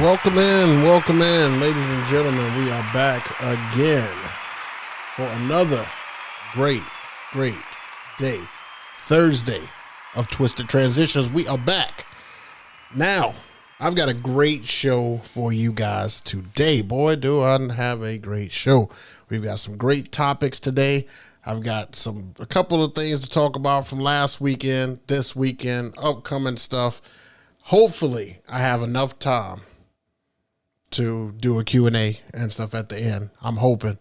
welcome in, ladies and gentlemen. We are back again for another great day, Thursday of Twisted Transitions. We are back. Now, I've got a great show for you guys today. Boy, do I have a great show. We've got some great topics today. I've got a couple of things to talk about from last weekend, this weekend, upcoming stuff. Hopefully, I have enough time to do a Q&A and stuff at the end. I'm hoping,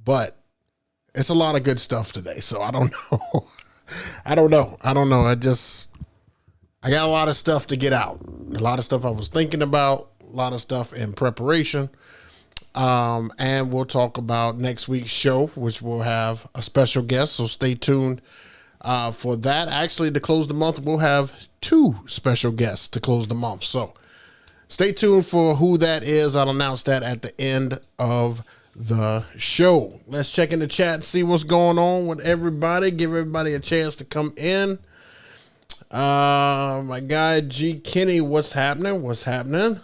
but it's a lot of good stuff today. So I don't know. I don't know. I got a lot of stuff to get out. A lot of stuff I was thinking about, a lot of stuff in preparation. And we'll talk about next week's show, which will have a special guest. So stay tuned for that. Actually, to close the month, we'll have 2 special guests to close the month. So stay tuned for who that is. I'll announce that at the end of the show. Let's check in the chat and see what's going on with everybody. Give everybody a chance to come in. My guy G Kenny, what's happening? Wickman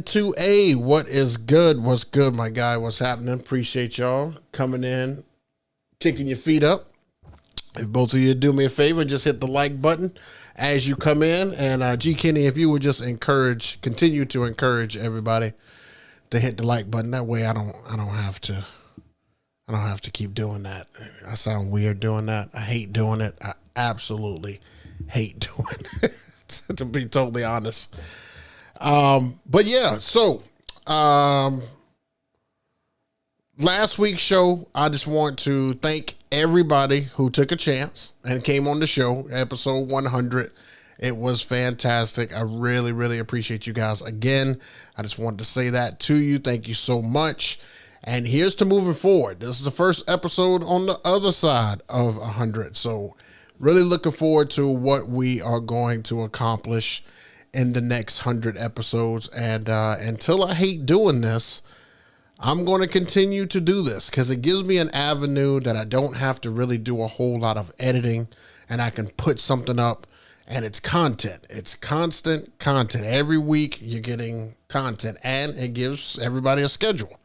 2A, what is good? What's good, my guy? What's happening? Appreciate y'all coming in, kicking your feet up. If both of you do me a favor, just hit the like button as you come in. And G Kenny, if you would just continue to encourage everybody to hit the like button. That way I don't have to keep doing that. I sound weird doing that. I hate doing it. I absolutely hate doing it, to be totally honest. But yeah, so last week's show, I just want to thank everybody who took a chance and came on the show, episode 100. It was fantastic. I really, really appreciate you guys. Again, I just wanted to say that to you. Thank you so much. And here's to moving forward. This is the first episode on the other side of 100. So really looking forward to what we are going to accomplish in the next 100 episodes. And until I hate doing this, I'm going to continue to do this because it gives me an avenue that I don't have to really do a whole lot of editing, and I can put something up and it's content. It's constant content. Every week you're getting content, and it gives everybody a schedule.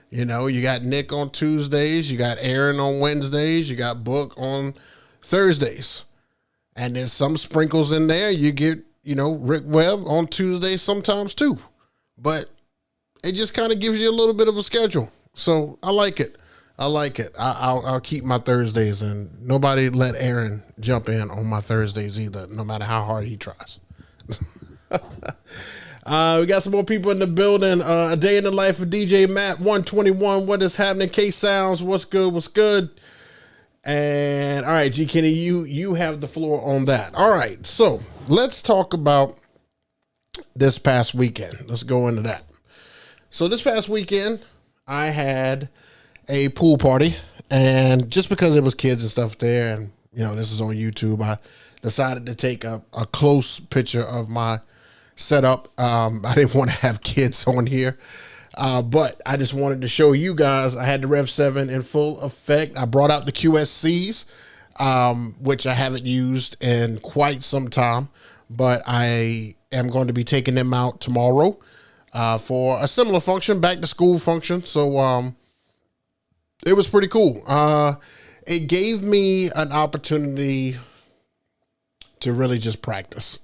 You know, you got Nick on Tuesdays, you got Aaron on Wednesdays, you got Book on Thursdays, and there's some sprinkles in there. You get, Rick Webb on Tuesdays sometimes too, but it just kind of gives you a little bit of a schedule. So I like it. I'll keep my Thursdays, and nobody let Aaron jump in on my Thursdays either, no matter how hard he tries. We got some more people in the building. A day in the life of DJ Matt 121. What is happening? K Sounds. What's good? And all right, G Kenny, you have the floor on that. All right, so let's talk about this past weekend. Let's go into that. So this past weekend, I had a pool party, and just because it was kids and stuff there, and this is on YouTube, I decided to take a close picture of my setup. I didn't want to have kids on here, but I just wanted to show you guys. I had the Rev 7 in full effect. I brought out the QSCs, which I haven't used in quite some time, but I am going to be taking them out tomorrow for a similar function, back to school function. So it was pretty cool. It gave me an opportunity to really just practice.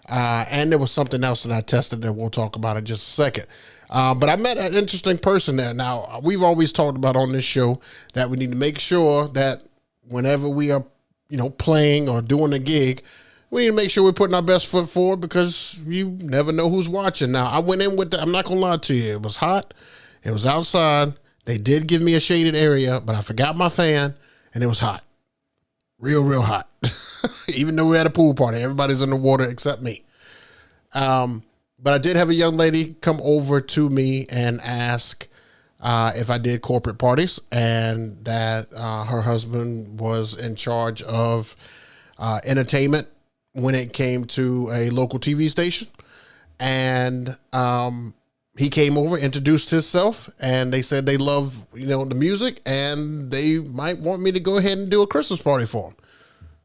And there was something else that I tested that we'll talk about in just a second. But I met an interesting person there. Now, we've always talked about on this show that we need to make sure that whenever we are, playing or doing a gig, we need to make sure we're putting our best foot forward, because you never know who's watching. Now, I went in with I'm not going to lie to you. It was hot. It was outside. They did give me a shaded area, but I forgot my fan, and it was hot. Real hot. Even though we had a pool party, everybody's in the water except me. But I did have a young lady come over to me and ask if I did corporate parties, and that her husband was in charge of entertainment when it came to a local TV station. And he came over, introduced himself, and they said they love, the music, and they might want me to go ahead and do a Christmas party for them,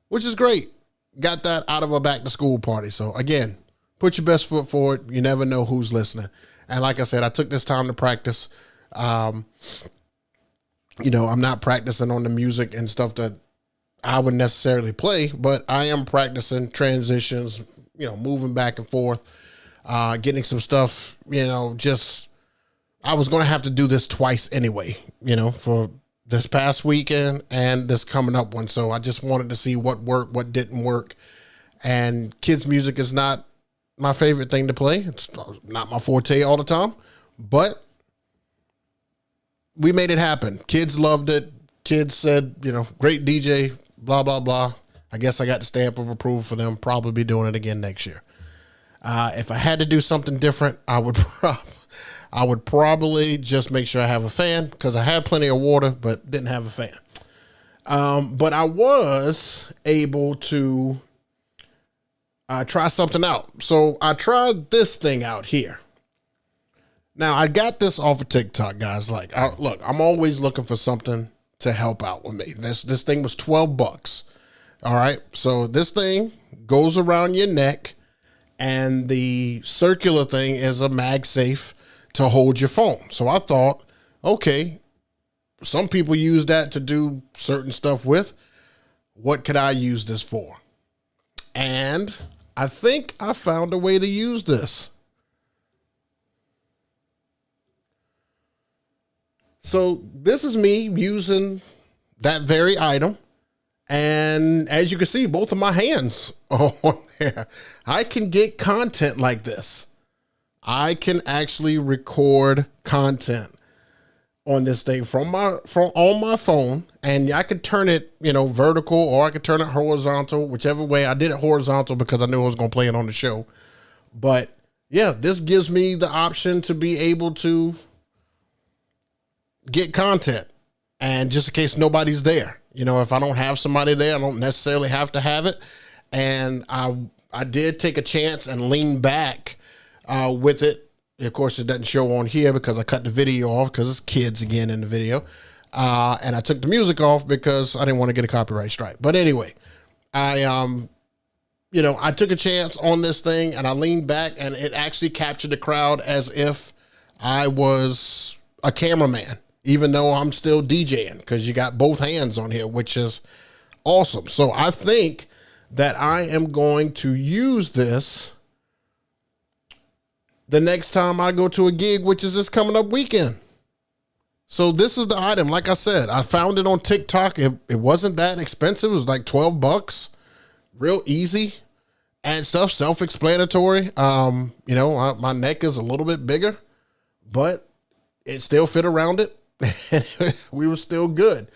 which is great. Got that out of a back to school party. So again, put your best foot forward. You never know who's listening. And like I said, I took this time to practice. I'm not practicing on the music and stuff that I would necessarily play, but I am practicing transitions, moving back and forth, getting some stuff, I was going to have to do this twice anyway, for this past weekend and this coming up one. So I just wanted to see what worked, what didn't work. And kids music is not my favorite thing to play. It's not my forte all the time, but we made it happen. Kids loved it. Kids said, great DJ, blah, blah, blah. I guess I got the stamp of approval for them. Probably be doing it again next year. If I had to do something different, I would probably just make sure I have a fan, because I had plenty of water, but didn't have a fan. But I was able to try something out. So I tried this thing out here. Now, I got this off of TikTok, guys. Look, I'm always looking for something to help out with me. This thing was $12. All right. So this thing goes around your neck, and the circular thing is a MagSafe to hold your phone. So I thought, okay, some people use that to do certain stuff with. What could I use this for? And I think I found a way to use this. So this is me using that very item. And as you can see, both of my hands are on there. I can get content like this. I can actually record content on this thing from on my phone, and I could turn it, vertical, or I could turn it horizontal, whichever way. I did it horizontal because I knew I was going to play it on the show. But yeah, this gives me the option to be able to get content. And just in case nobody's there, if I don't have somebody there, I don't necessarily have to have it. And I did take a chance and lean back with it. Of course, it doesn't show on here because I cut the video off because it's kids again in the video. And I took the music off because I didn't want to get a copyright strike. But anyway, I took a chance on this thing, and I leaned back, and it actually captured the crowd as if I was a cameraman, even though I'm still DJing, because you got both hands on here, which is awesome. So I think that I am going to use this the next time I go to a gig, which is this coming up weekend. So this is the item. Like I said, I found it on TikTok. It wasn't that expensive. It was like $12. Real easy and stuff. Self-explanatory. My neck is a little bit bigger, but it still fit around it. We were still good.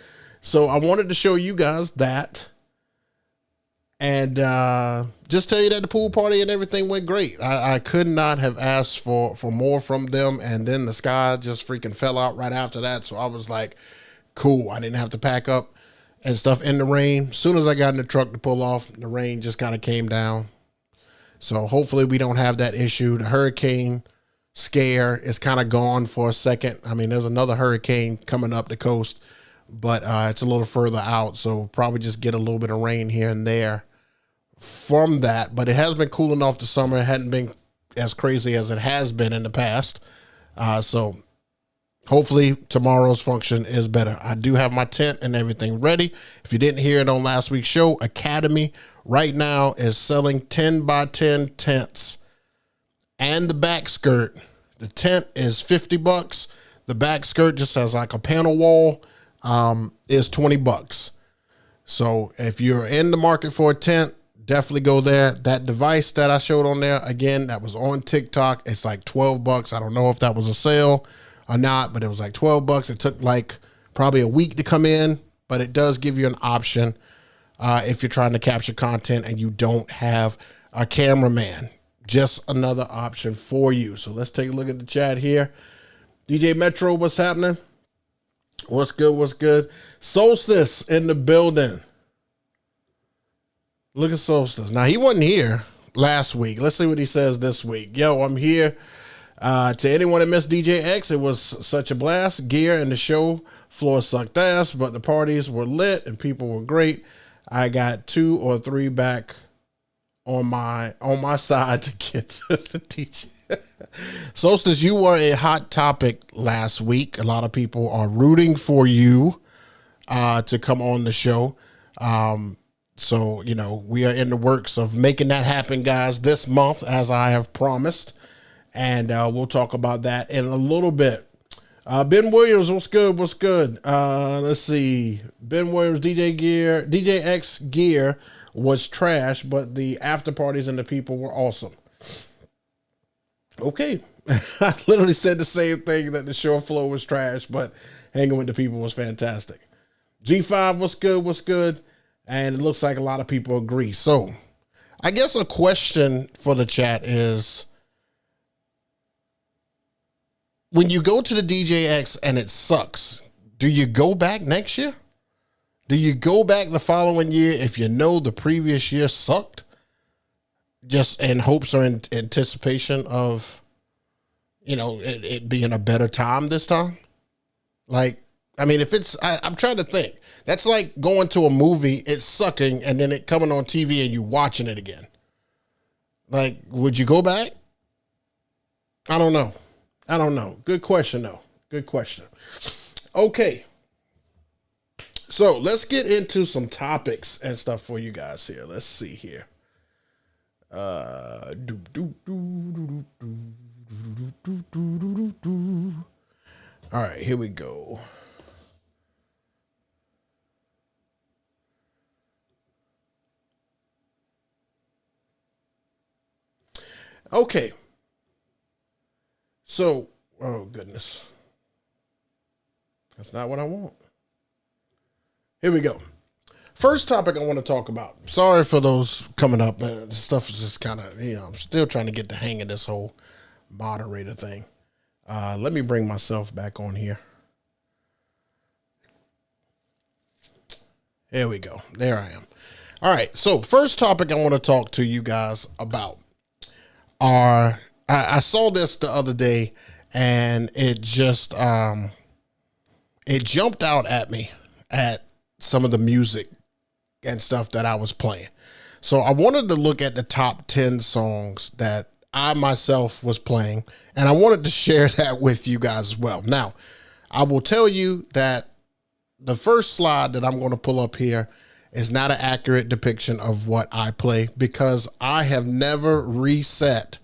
So I wanted to show you guys that. And just tell you that the pool party and everything went great. I could not have asked for more from them. And then the sky just freaking fell out right after that. So I was like, cool. I didn't have to pack up and stuff in the rain. As soon as I got in the truck to pull off, the rain just kind of came down. So hopefully we don't have that issue. The hurricane scare is kind of gone for a second. I mean, there's another hurricane coming up the coast, but it's a little further out. So probably just get a little bit of rain here and there from that. But it has been cooling off the summer. It hadn't been as crazy as it has been in the past. So hopefully tomorrow's function is better. I do have my tent and everything ready. If you didn't hear it on last week's show, Academy right now is selling 10 by 10 tents and the back skirt. The tent is $50. The back skirt just has like a panel wall, is $20. So if you're in the market for a tent, definitely go there. That device that I showed on there, again, that was on TikTok. It's like $12. I don't know if that was a sale or not, but it was like $12. It took like probably a week to come in, but it does give you an option if you're trying to capture content and you don't have a cameraman. Just another option for you. So let's take a look at the chat here. DJ Metro, what's happening? What's good? What's good? Solstice in the building. Look at Solstice. Now, he wasn't here last week. Let's see what he says this week. Yo, I'm here. To anyone that missed DJ X, it was such a blast. Gear and the show floor sucked ass, but the parties were lit and people were great. I got 2 or 3 back on my side to get to the DJ. Solstice, you were a hot topic last week. A lot of people are rooting for you to come on the show. So, you know, we are in the works of making that happen, guys, this month, as I have promised. And we'll talk about that in a little bit. Ben Williams, what's good? What's good? Let's see. Ben Williams, DJ X gear was trash, but the after parties and the people were awesome. Okay. I literally said the same thing, that the show flow was trash, but hanging with the people was fantastic. G5, what's good? What's good? And it looks like a lot of people agree. So I guess a question for the chat is, when you go to the DJX and it sucks, do you go back next year? Do you go back the following year if you know the previous year sucked? Just in hopes or in anticipation of, you know, it being a better time this time? Like, I mean, if it's, I'm trying to think. That's like going to a movie, it's sucking, and then it coming on TV and you watching it again. Like, would you go back? I don't know. Good question, though. Good question. Okay. So let's get into some topics and stuff for you guys here. Let's see here. All right, here we go. Okay. So, oh goodness. That's not what I want. Here we go. First topic I want to talk about. Sorry for those coming up. This stuff is just kind of, you know, I'm still trying to get the hang of this whole moderator thing. Let me bring myself back on here. There we go. There I am. All right. So first topic I want to talk to you guys about are, I saw this the other day and it just, it jumped out at me at some of the music and stuff that I was playing. So I wanted to look at the top 10 songs that I myself was playing, and I wanted to share that with you guys as well. Now, I will tell you that the first slide that I'm going to pull up here is not an accurate depiction of what I play, because I have never reset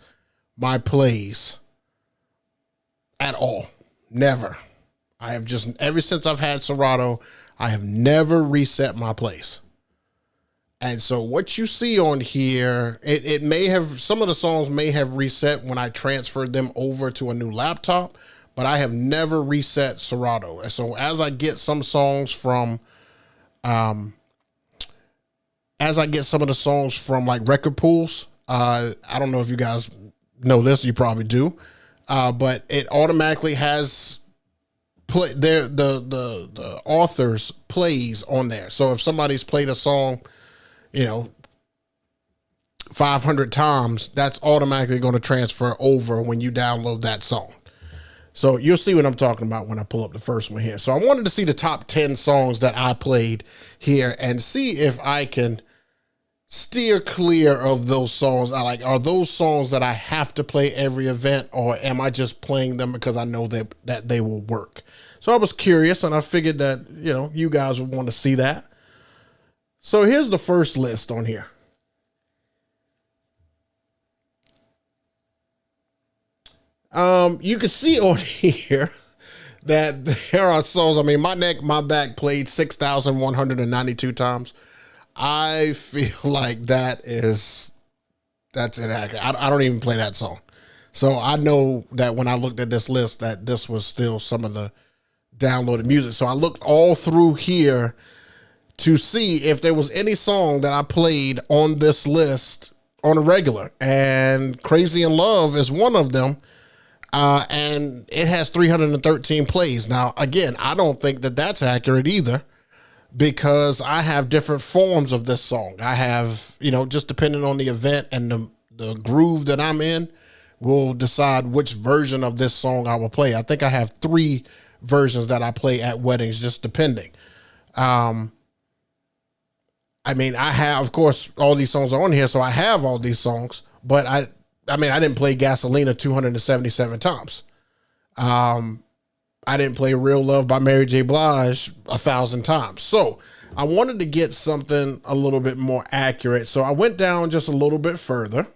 my plays at all. Never. I have just, ever since I've had Serato, I have never reset my plays. And so what you see on here, it may have, some of the songs may have reset when I transferred them over to a new laptop, but I have never reset Serato. And so as I get some songs from, as I get some of the songs from like record pools, I don't know if you guys know this, you probably do, but it automatically has the author's plays on there. So if somebody's played a song, you know, 500 times, that's automatically going to transfer over when you download that song. So you'll see what I'm talking about when I pull up the first one here. So I wanted to see the top 10 songs that I played here and see if I can steer clear of those songs. Are those songs that I have to play every event, or am I just playing them because I know that they will work? So I was curious, and I figured that, you know, you guys would want to see that. So here's the first list on here. You can see on here that there are songs. I mean, My Neck, My Back played 6,192 times. I feel like that's inaccurate. I don't even play that song. So I know that when I looked at this list, that this was still some of the downloaded music. So I looked all through here to see if there was any song that I played on this list on a regular, and Crazy in Love is one of them. And it has 313 plays. Now, again, I don't think that that's accurate either, because I have different forms of this song. I have, you know, just depending on the event and the groove that I'm in, will decide which version of this song I will play. I think I have 3 versions that I play at weddings, just depending. I mean, I have, of course, all these songs are on here, so I have all these songs, but I mean, I didn't play Gasolina 277 times. I didn't play Real Love by Mary J. Blige 1,000 times. So I wanted to get something a little bit more accurate. So I went down just a little bit further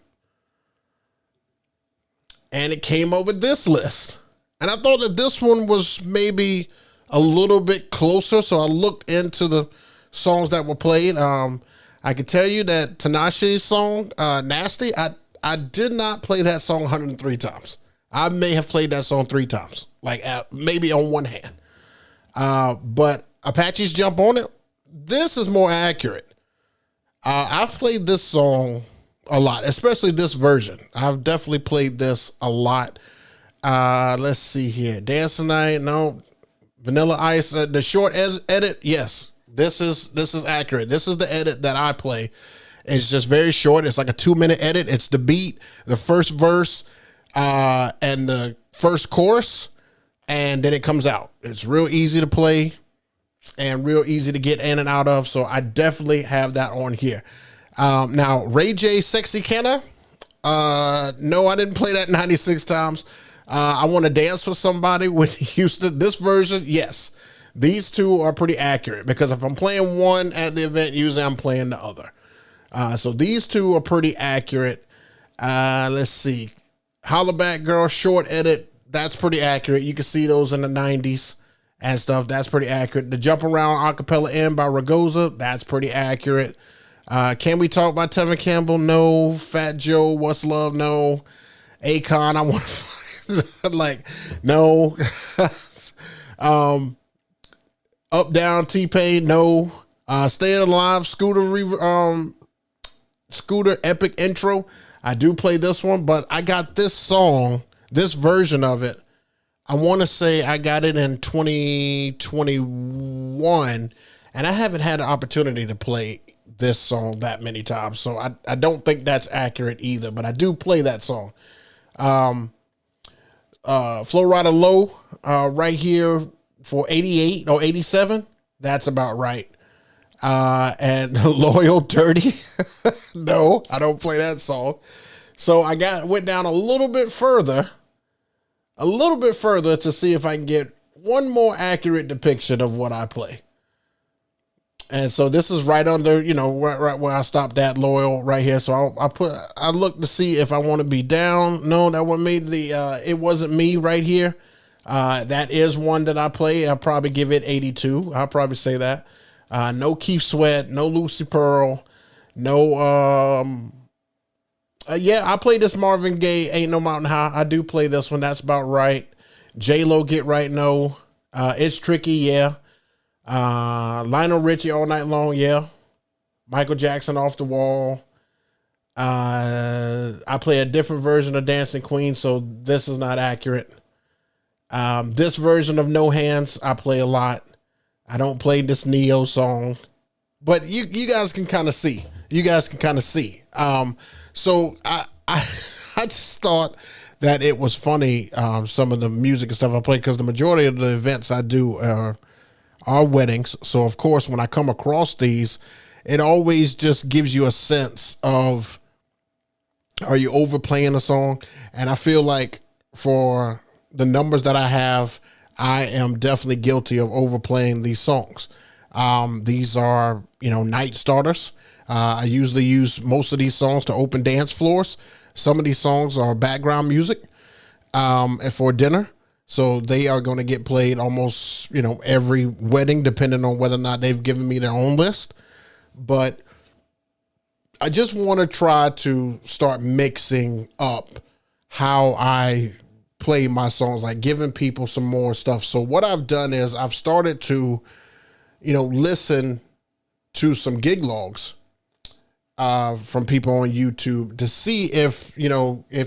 and it came up with this list. And I thought that this one was maybe a little bit closer. So I looked into the songs that were played. I could tell you that Tinashe's song, Nasty, I did not play that song 103 times. I may have played that song 3 times, like maybe on one hand. But Apache's Jump on It, this is more accurate. I've played this song a lot, especially this version. I've definitely played this a lot. Let's see here. Dance Tonight, no. Vanilla Ice, the short edit, yes. This is accurate. This is the edit that I play. It's just very short. It's like a 2-minute edit. It's the beat, the first verse, and the first chorus, and then it comes out. It's real easy to play and real easy to get in and out of. So I definitely have that on here. Now Ray J, Sexy Can I? No, I didn't play that 96 times. I Want to Dance with Somebody with Houston. This version, yes. These two are pretty accurate because if I'm playing one at the event, usually I'm playing the other. So these two are pretty accurate. Let's see. Holla Back Girl, short edit. That's pretty accurate. You can see those in the 90s and stuff. That's pretty accurate. The Jump Around Acapella End by Ragosa. That's pretty accurate. Can We Talk by Tevin Campbell? No. Fat Joe, What's Love? No. Akon, I want like, no. Up Down, T-Pain, no. Staying Alive, Scooter Epic Intro. I do play this one, but I got this song, this version of it. I want to say I got it in 2021, and I haven't had an opportunity to play this song that many times. So I don't think that's accurate either, but I do play that song. Flow Rider Low, right here for 88 or 87. That's about right. And Loyal Dirty. No, I don't play that song. So I went down a little bit further to see if I can get one more accurate depiction of what I play. And so this is right under, right where I stopped at, Loyal, right here. So I looked to see if I want to be down. No, that wasn't me. It wasn't me right here. That is one that I play. I'll probably give it 82. I'll probably say that. No Keith Sweat, no Lucy Pearl, no, yeah, I played this Marvin Gaye, Ain't No Mountain High. I do play this one. That's about right. J-Lo, Get Right, no. It's Tricky, yeah. Lionel Richie, All Night Long, yeah. Michael Jackson, Off the Wall. I play a different version of Dancing Queen, so this is not accurate. This version of No Hands, I play a lot. I don't play this Neo song, but you guys can kind of see. So I just thought that it was funny, some of the music and stuff I play, because the majority of the events I do are weddings. So of course, when I come across these, it always just gives you a sense of, are you overplaying a song? And I feel like for the numbers that I have, I am definitely guilty of overplaying these songs. These are, night starters. I usually use most of these songs to open dance floors. Some of these songs are background music for dinner. So they are going to get played almost, every wedding, depending on whether or not they've given me their own list. But I just want to try to start mixing up how I play my songs, like giving people some more stuff. So what I've done is I've started to, listen to some gig logs from people on YouTube to see if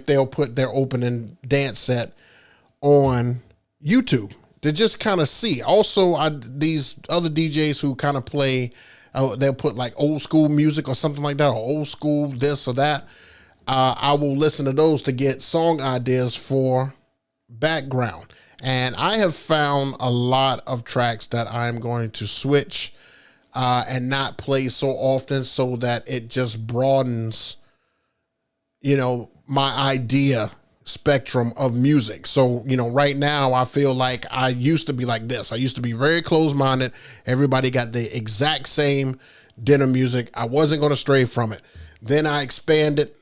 they'll put their opening dance set on YouTube to just kind of see. Also, these other DJs who kind of play, they'll put like old school music or something like that, or old school this or that. I will listen to those to get song ideas for background. And I have found a lot of tracks that I'm going to switch and not play so often, so that it just broadens, my idea spectrum of music. So, right now I feel like I used to be like this. I used to be very closed-minded. Everybody got the exact same dinner music. I wasn't going to stray from it. Then I expanded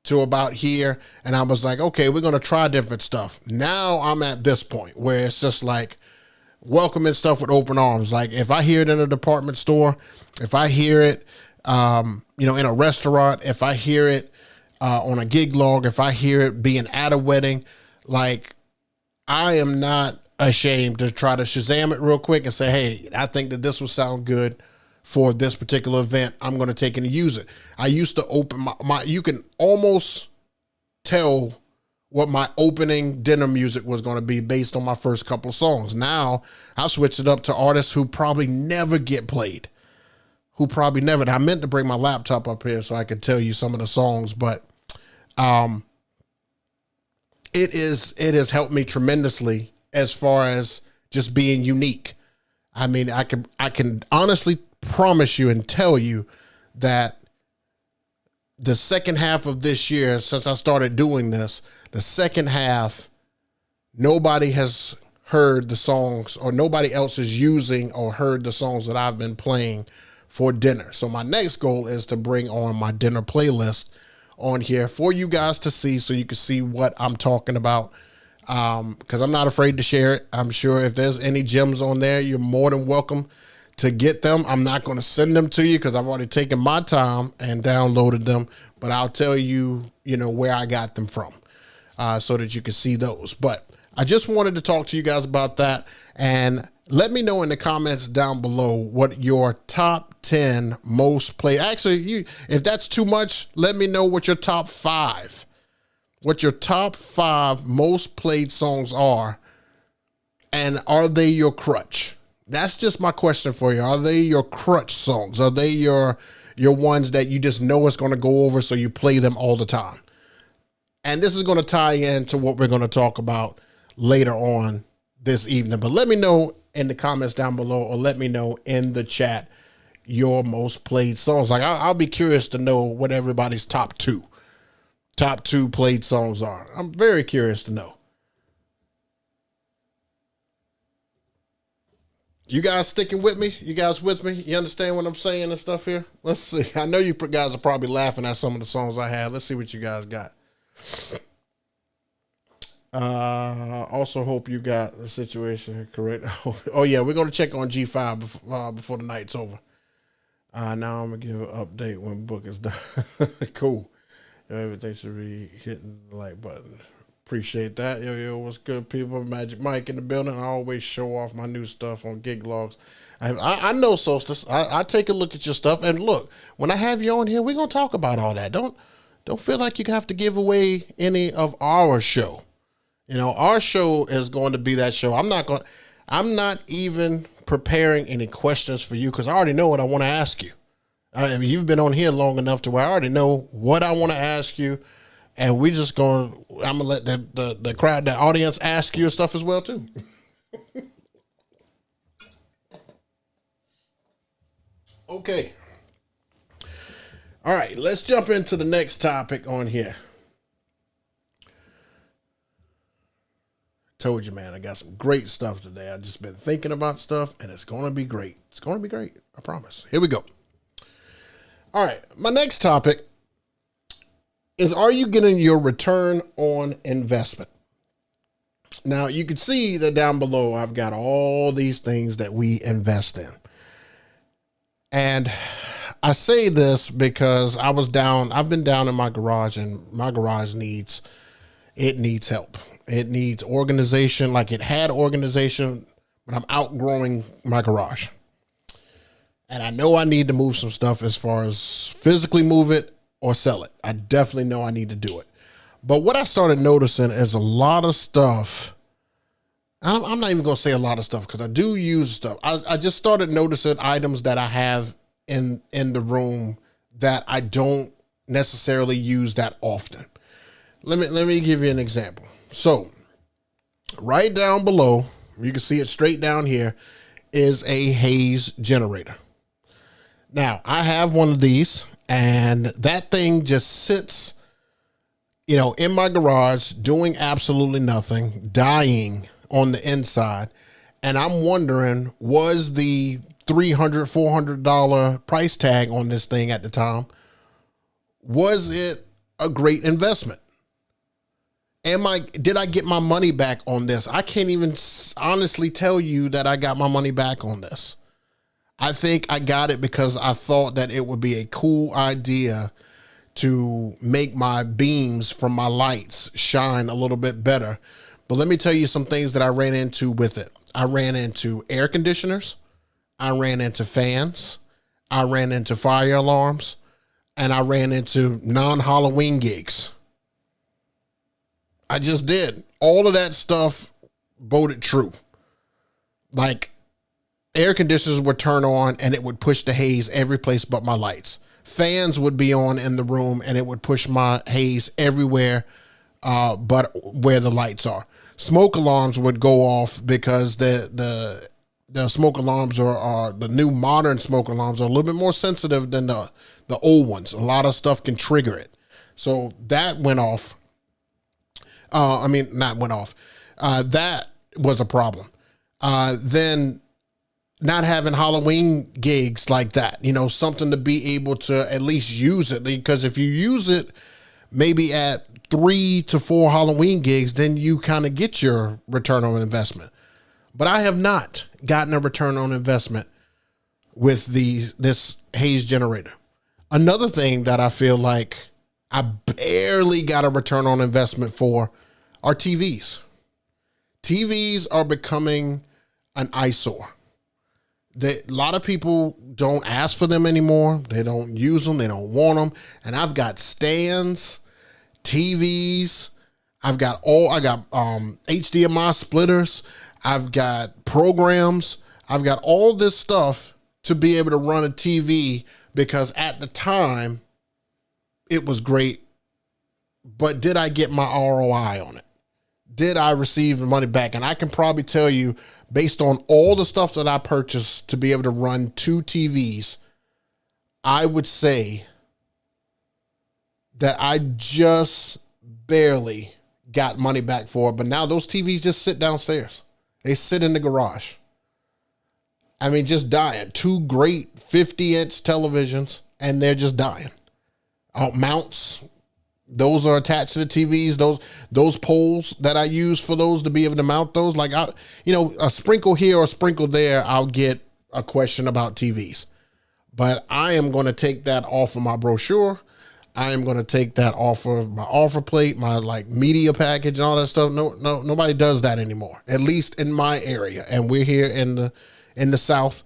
to about here, and I was like, okay, we're going to try different stuff. Now I'm at this point where it's just like welcoming stuff with open arms. Like if I hear it in a department store, if I hear it, in a restaurant, if I hear it on a gig log, if I hear it being at a wedding, like I am not ashamed to try to Shazam it real quick and say, hey, I think that this will sound good for this particular event. I'm going to take and use it. I used to open my you can almost tell what my opening dinner music was going to be based on my first couple of songs. Now I switched it up to artists who probably never get played, who probably never. I meant to bring my laptop up here so I could tell you some of the songs, but it has helped me tremendously as far as just being unique. I mean, I can honestly promise you and tell you that the second half of this year, since I started doing this, the second half, nobody has heard the songs, or nobody else is using or heard the songs that I've been playing for dinner. So my next goal is to bring on my dinner playlist on here for you guys to see, so you can see what I'm talking about. Because I'm not afraid to share it. I'm sure if there's any gems on there, you're more than welcome to get them. I'm not going to send them to you because I've already taken my time and downloaded them, but I'll tell you, where I got them from, so that you can see those. But I just wanted to talk to you guys about that, and let me know in the comments down below what your top 10 most played. Actually, if that's too much, let me know what your top 5 most played songs are, and are they your crutch? That's just my question for you. Are they your crutch songs? Are they your ones that you just know it's going to go over, so you play them all the time? And this is going to tie into what we're going to talk about later on this evening. But let me know in the comments down below, or let me know in the chat your most played songs. Like I'll be curious to know what everybody's top two played songs are. I'm very curious to know. You guys sticking with me? You guys with me? You understand what I'm saying and stuff here? Let's see. I know you guys are probably laughing at some of the songs I had. Let's see what you guys got. Also hope you got the situation correct. Oh yeah, we're going to check on G5 before the night's over. Now I'm going to give an update when book is done. Cool. Everything should be hitting the like button. Appreciate that. Yo, what's good, people? Magic Mike in the building. I always show off my new stuff on gig logs. I know, Solstice. I take a look at your stuff, and look, when I have you on here, we're gonna talk about all that. Don't feel like you have to give away any of our show. Our show is going to be that show. I'm not even preparing any questions for you, because I already know what I want to ask you. I mean, you've been on here long enough to where I already know what I want to ask you. And I'm going to let the crowd, the audience ask you stuff as well, too. Okay. All right, let's jump into the next topic on here. Told you, man, I got some great stuff today. I've just been thinking about stuff, and it's going to be great. It's going to be great. I promise. Here we go. All right, my next topic is, are you getting your return on investment? Now, you can see that down below, I've got all these things that we invest in. And I say this because I've been down in my garage, and my garage needs help. It needs organization. Like, it had organization, but I'm outgrowing my garage. And I know I need to move some stuff, as far as physically move it or sell it. I definitely know I need to do it. But what I started noticing is a lot of stuff. I'm not even going to say a lot of stuff, because I do use stuff. I just started noticing items that I have in the room that I don't necessarily use that often. Let me give you an example. So right down below, you can see it straight down here, is a haze generator. Now, I have one of these, and that thing just sits, in my garage doing absolutely nothing, dying on the inside. And I'm wondering, was the $300, $400 price tag on this thing at the time, was it a great investment? Did I get my money back on this? I can't even honestly tell you that I got my money back on this. I think I got it because I thought that it would be a cool idea to make my beams from my lights shine a little bit better. But let me tell you some things that I ran into with it. I ran into air conditioners. I ran into fans. I ran into fire alarms. And I ran into non-Halloween gigs. I just did. All of that stuff boded true. Like, air conditioners would turn on and it would push the haze every place but my lights. Fans would be on in the room and it would push my haze everywhere but where the lights are. Smoke alarms would go off because the smoke alarms are the new modern smoke alarms are a little bit more sensitive than the old ones. A lot of stuff can trigger it. So that went off. Not went off. That was a problem. Then not having Halloween gigs like that, something to be able to at least use it, because if you use it maybe at 3 to 4 Halloween gigs, then you kind of get your return on investment. But I have not gotten a return on investment with this haze generator. Another thing that I feel like I barely got a return on investment for are TVs. TVs are becoming an eyesore. A lot of people don't ask for them anymore. They don't use them. They don't want them. And I've got stands, TVs. I got HDMI splitters. I've got programs. I've got all this stuff to be able to run a TV because at the time it was great. But did I get my ROI on it? Did I receive the money back? And I can probably tell you, based on all the stuff that I purchased to be able to run 2 TVs, I would say that I just barely got money back for it. But now those TVs just sit downstairs. They sit in the garage. I mean, just dying. 2 great 50-inch televisions, and they're just dying. Mounts. Those are attached to the TVs. Those poles that I use for those to be able to mount those, like a sprinkle here or a sprinkle there, I'll get a question about TVs. But I am going to take that off of my brochure. I am going to take that off of my offer plate, my media package and all that stuff. No, nobody does that anymore, at least in my area. And we're here in the South,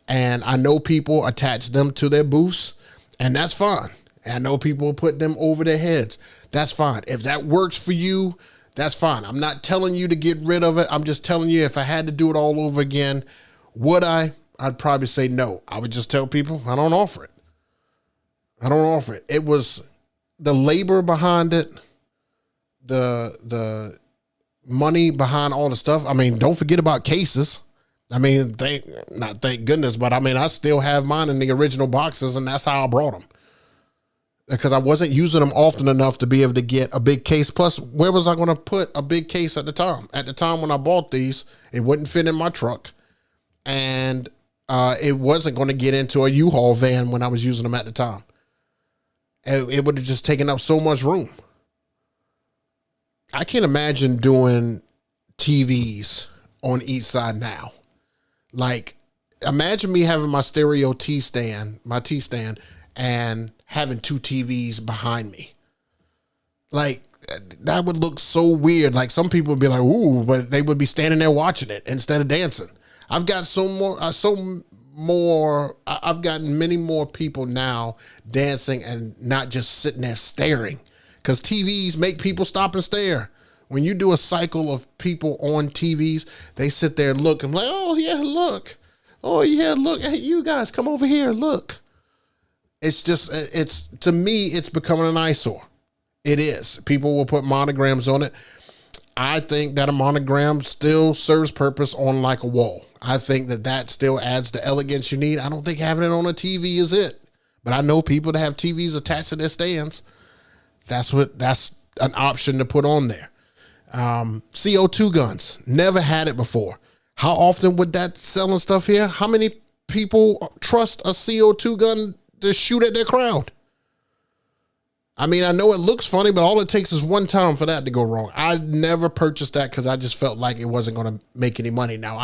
and I know people attach them to their booths, and that's fine. I know people put them over their heads. That's fine. If that works for you, that's fine. I'm not telling you to get rid of it. I'm just telling you, if I had to do it all over again, would I? I'd probably say no. I would just tell people I don't offer it. I don't offer it. It was the labor behind it, the money behind all the stuff. I mean, don't forget about cases. I mean, thank goodness, but I mean, I still have mine in the original boxes, and that's how I brought them. Because I wasn't using them often enough to be able to get a big case. Plus, where was I going to put a big case at the time? At the time when I bought these, it wouldn't fit in my truck. And it wasn't going to get into a U-Haul van when I was using them at the time. It would have just taken up so much room. I can't imagine doing TVs on each side now. Like, imagine me having my stereo T-stand, and having 2 TVs behind me. Like, that would look so weird. Like, some people would be like, ooh, but they would be standing there watching it instead of dancing. I've got I've gotten many more people now dancing and not just sitting there staring, because TVs make people stop and stare. When you do a cycle of people on TVs, they sit there and look and like, oh yeah, look. Oh yeah, look. Hey, you guys, come over here, look. It's just, to me, it's becoming an eyesore. It is. People will put monograms on it. I think that a monogram still serves purpose on like a wall. I think that that still adds the elegance you need. I don't think having it on a TV is it. But I know people that have TVs attached to their stands. That's an option to put on there. CO2 guns. Never had it before. How often would that selling stuff here? How many people trust a CO2 gun to shoot at their crowd? I mean, I know it looks funny, but all it takes is one time for that to go wrong. I never purchased that because I just felt like it wasn't going to make any money. Now,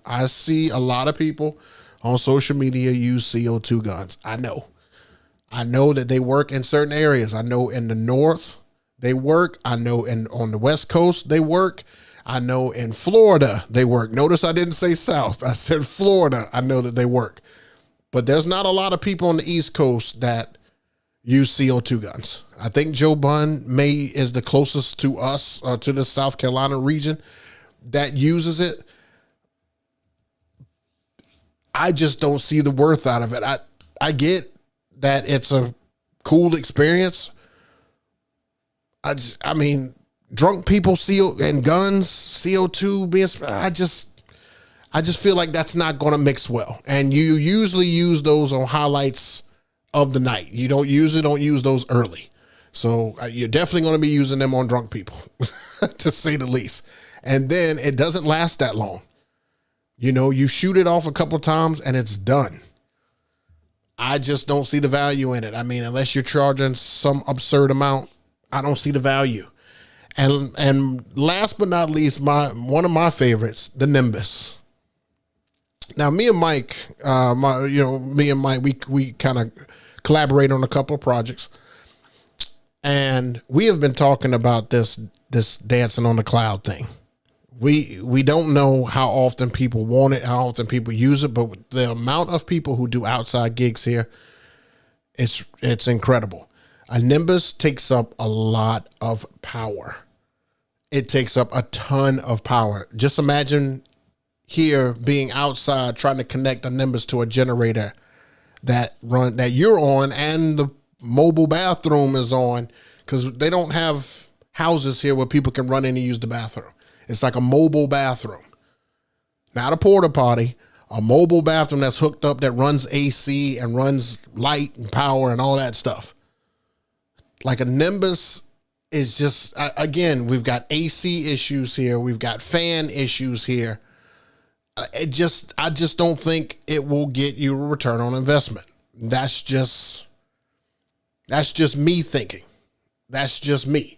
I see a lot of people on social media use CO2 guns. I know that they work in certain areas. I know in the north they work. I know on the West Coast they work. I know in Florida they work. Notice I didn't say South. I said Florida. I know that they work. But there's not a lot of people on the East Coast that use CO2 guns. I think Joe Bunn is the closest to us, to the South Carolina region that uses it. I just don't see the worth out of it. I get that it's a cool experience. I mean, drunk people and guns, CO2 being, I just feel like that's not going to mix well. And you usually use those on highlights of the night. You don't use those early. So you're definitely going to be using them on drunk people, to say the least. And then it doesn't last that long. You shoot it off a couple times and it's done. I just don't see the value in it. I mean, unless you're charging some absurd amount, I don't see the value. And last but not least, one of my favorites, the Nimbus. Now, me and Mike, we kind of collaborate on a couple of projects, and we have been talking about this dancing on the cloud thing. We don't know how often people want it, how often people use it, but the amount of people who do outside gigs here, it's incredible. A Nimbus takes up a lot of power. It takes up a ton of power. Just imagine here being outside trying to connect a Nimbus to a generator that you're on and the mobile bathroom is on, because they don't have houses here where people can run in and use the bathroom. It's like a mobile bathroom, not a porta potty, a mobile bathroom that's hooked up, that runs AC and runs light and power and all that stuff. Like a Nimbus is just, again, we've got AC issues here. We've got fan issues here. I just don't think it will get you a return on investment. That's just me thinking. That's just me.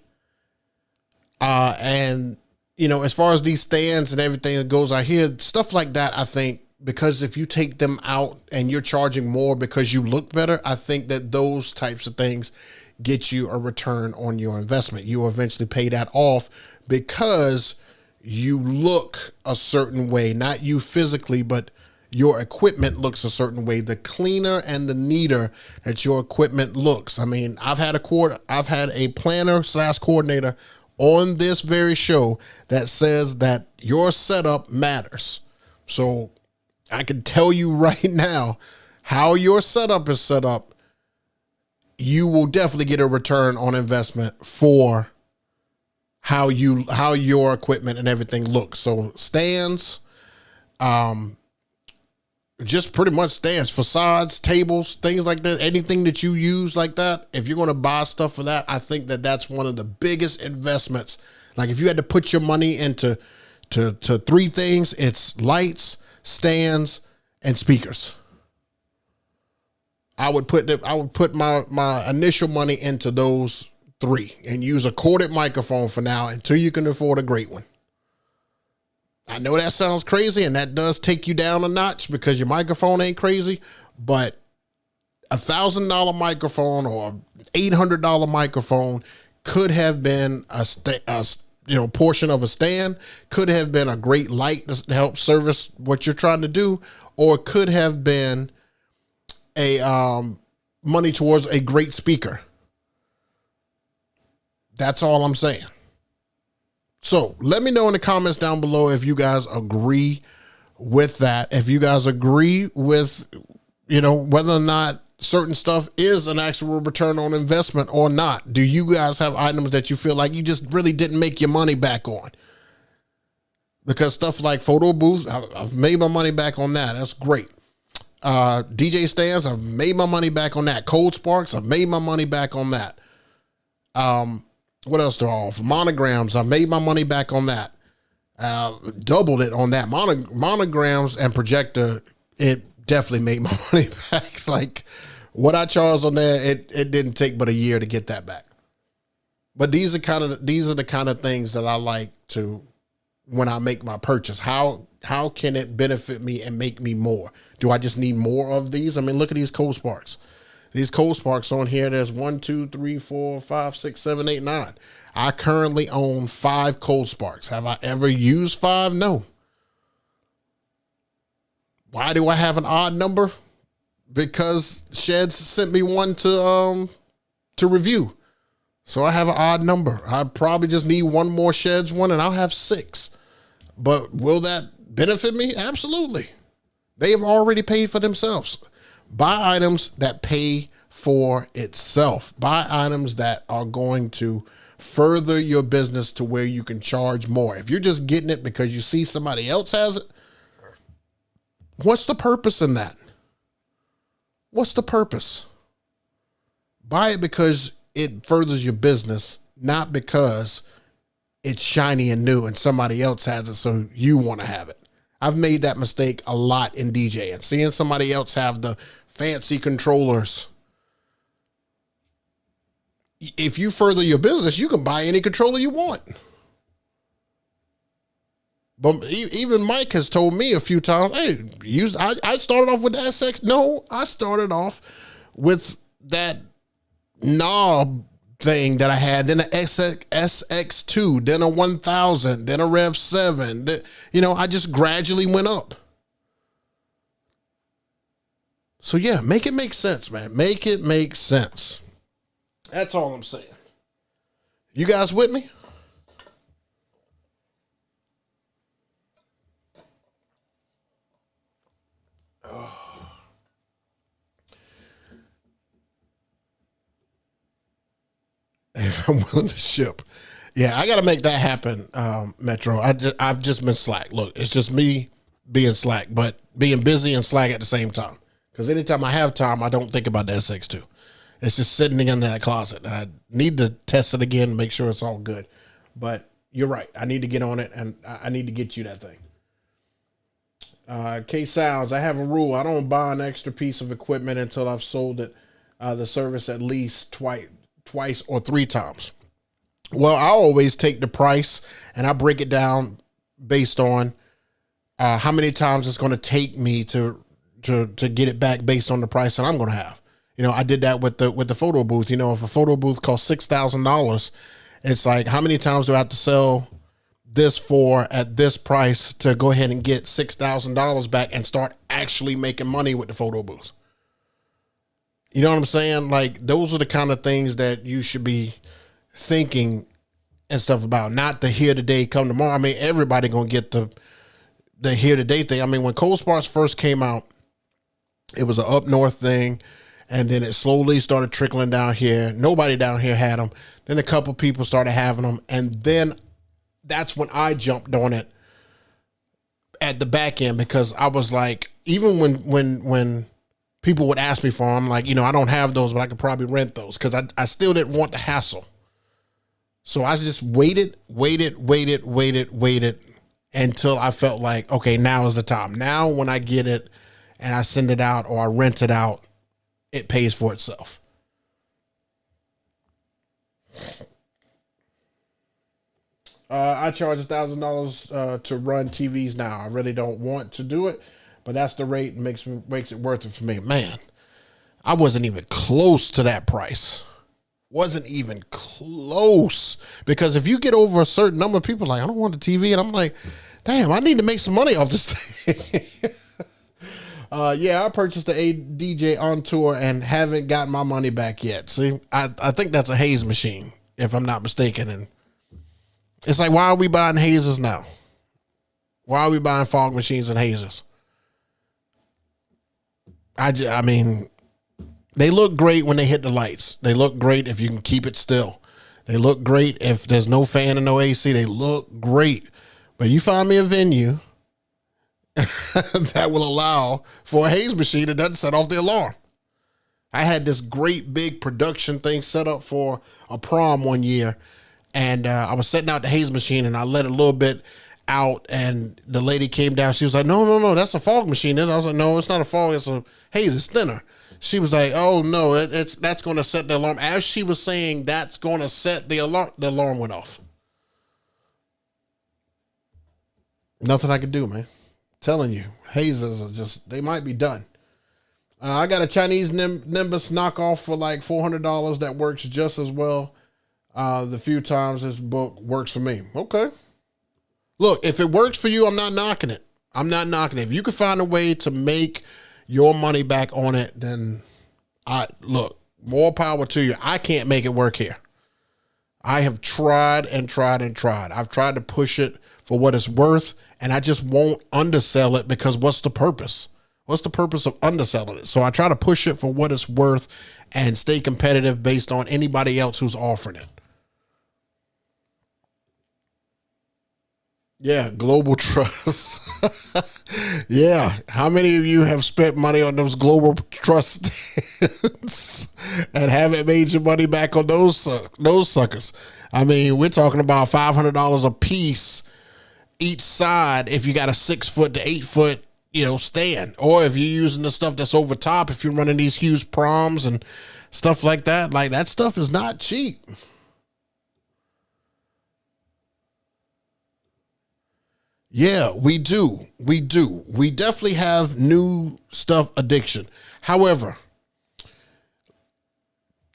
And as far as these stands and everything that goes out here, stuff like that, I think, because if you take them out and you're charging more because you look better, I think that those types of things get you a return on your investment. You will eventually pay that off because you look a certain way, not you physically, but your equipment looks a certain way. The cleaner and the neater that your equipment looks. I mean, I've had a planner / coordinator on this very show that says that your setup matters. So I can tell you right now, how your setup is set up, you will definitely get a return on investment for how your equipment and everything looks. So stands, just pretty much stands, facades, tables, things like that, anything that you use like that. If you're going to buy stuff for that, I think that that's one of the biggest investments. Like if you had to put your money into three things, it's lights, stands, and speakers. I would put my initial money into those three and use a corded microphone for now until you can afford a great one. I know that sounds crazy, and that does take you down a notch because your microphone ain't crazy, but $1,000 microphone or $800 microphone could have been a portion of a stand, could have been a great light to help service what you're trying to do, or could have been a money towards a great speaker. That's all I'm saying. So let me know in the comments down below if you guys agree with that. If you guys agree with, whether or not certain stuff is an actual return on investment or not. Do you guys have items that you feel like you just really didn't make your money back on? Because stuff like photo booths, I've made my money back on that. That's great. DJ stands, I've made my money back on that. Cold Sparks, I've made my money back on that. What else do I offer? Monograms, I've made my money back on that. Doubled it on that. Monograms and projector, it definitely made my money back. Like what I charged on there, it didn't take but a year to get that back. But these are the kind of things that I like to, when I make my purchase. How can it benefit me and make me more? Do I just need more of these? I mean, look at these Cold Sparks. These Cold Sparks on here, there's 1, 2, 3, 4, 5, 6, 7, 8, 9. I currently own 5 Cold Sparks. Have I ever used 5? No. Why do I have an odd number? Because Sheds sent me one to review. So I have an odd number. I probably just need one more Sheds one and I'll have 6. But will that benefit me? Absolutely. They have already paid for themselves. Buy items that pay for itself. Buy items that are going to further your business to where you can charge more. If you're just getting it because you see somebody else has it, what's the purpose in that? What's the purpose? Buy it because it furthers your business, not because it's shiny and new and somebody else has it, so you want to have it. I've made that mistake a lot in DJing, seeing somebody else have the fancy controllers. If you further your business, you can buy any controller you want. But even Mike has told me a few times, hey, I started off with the SX. No, I started off with that knob thing that I had, then a SX2, then a 1000, then a Rev 7. I just gradually went up. So yeah, make it make sense, man. Make it make sense. That's all I'm saying. You guys with me? If I'm willing to ship. Yeah, I got to make that happen, Metro. I've just been slack. Look, it's just me being slack, but being busy and slack at the same time. Because anytime I have time, I don't think about the SX2. It's just sitting in that closet. I need to test it again, make sure it's all good. But you're right. I need to get on it, and I need to get you that thing. K Sounds, I have a rule. I don't buy an extra piece of equipment until I've sold it, the service at least twice or 3 times. Well, I always take the price and I break it down based on how many times it's going to take me to get it back based on the price that I'm going to have. I did that with the photo booth. If a photo booth costs $6,000, it's like, how many times do I have to sell this for at this price to go ahead and get $6,000 back and start actually making money with the photo booth? You know what I'm saying? Like, those are the kind of things that you should be thinking and stuff about, not the here today, come tomorrow. I mean, everybody going to get the here today thing. I mean, when Cold Sparks first came out, it was an up north thing. And then it slowly started trickling down here. Nobody down here had them. Then a couple people started having them. And then that's when I jumped on it at the back end, because I was like, even when people would ask me for them, I'm like, I don't have those, but I could probably rent those, because I still didn't want the hassle. So I just waited until I felt like, okay, now is the time. Now when I get it and I send it out or I rent it out, it pays for itself. I charge $1,000 to run TVs now. I really don't want to do it, but that's the rate and makes it worth it for me. Man, I wasn't even close to that price. Wasn't even close. Because if you get over a certain number of people like, I don't want the TV, and I'm like, damn, I need to make some money off this thing. Yeah, I purchased the DJ on tour and haven't gotten my money back yet. See, I think that's a haze machine, if I'm not mistaken. And it's like, why are we buying hazes now? Why are we buying fog machines and hazes? I mean, They look great when they hit the lights. They look great if you can keep it still. They look great if there's no fan and no AC. They look great. But you find me a venue that will allow for a haze machine that doesn't set off the alarm. I had this great big production thing set up for a prom one year, and I was setting out the haze machine, and I let it a little bit out, and the lady came down. She was like, no, that's a fog machine. And I was like, no, it's not a fog. It's a haze. It's thinner. She was like, oh, no, that's going to set the alarm. As she was saying that's going to set the alarm went off. Nothing I could do, man. Telling you, hazes are just, they might be done. I got a Chinese Nimbus knockoff for like $400 that works just as well. The few times this book works for me. Okay. Look, if it works for you, I'm not knocking it. I'm not knocking it. If you can find a way to make your money back on it, then look, more power to you. I can't make it work here. I have tried and tried and tried. I've tried to push it for what it's worth, and I just won't undersell it because what's the purpose? What's the purpose of underselling it? So I try to push it for what it's worth and stay competitive based on anybody else who's offering it. Yeah, Global Trust. Yeah. How many of you have spent money on those Global Trusts and haven't made your money back on those suckers? I mean, we're talking about $500 a piece each side if you got a 6 foot to 8 foot, stand. Or if you're using the stuff that's over top, if you're running these huge proms and stuff like that stuff is not cheap. Yeah, we do. We definitely have new stuff addiction. However,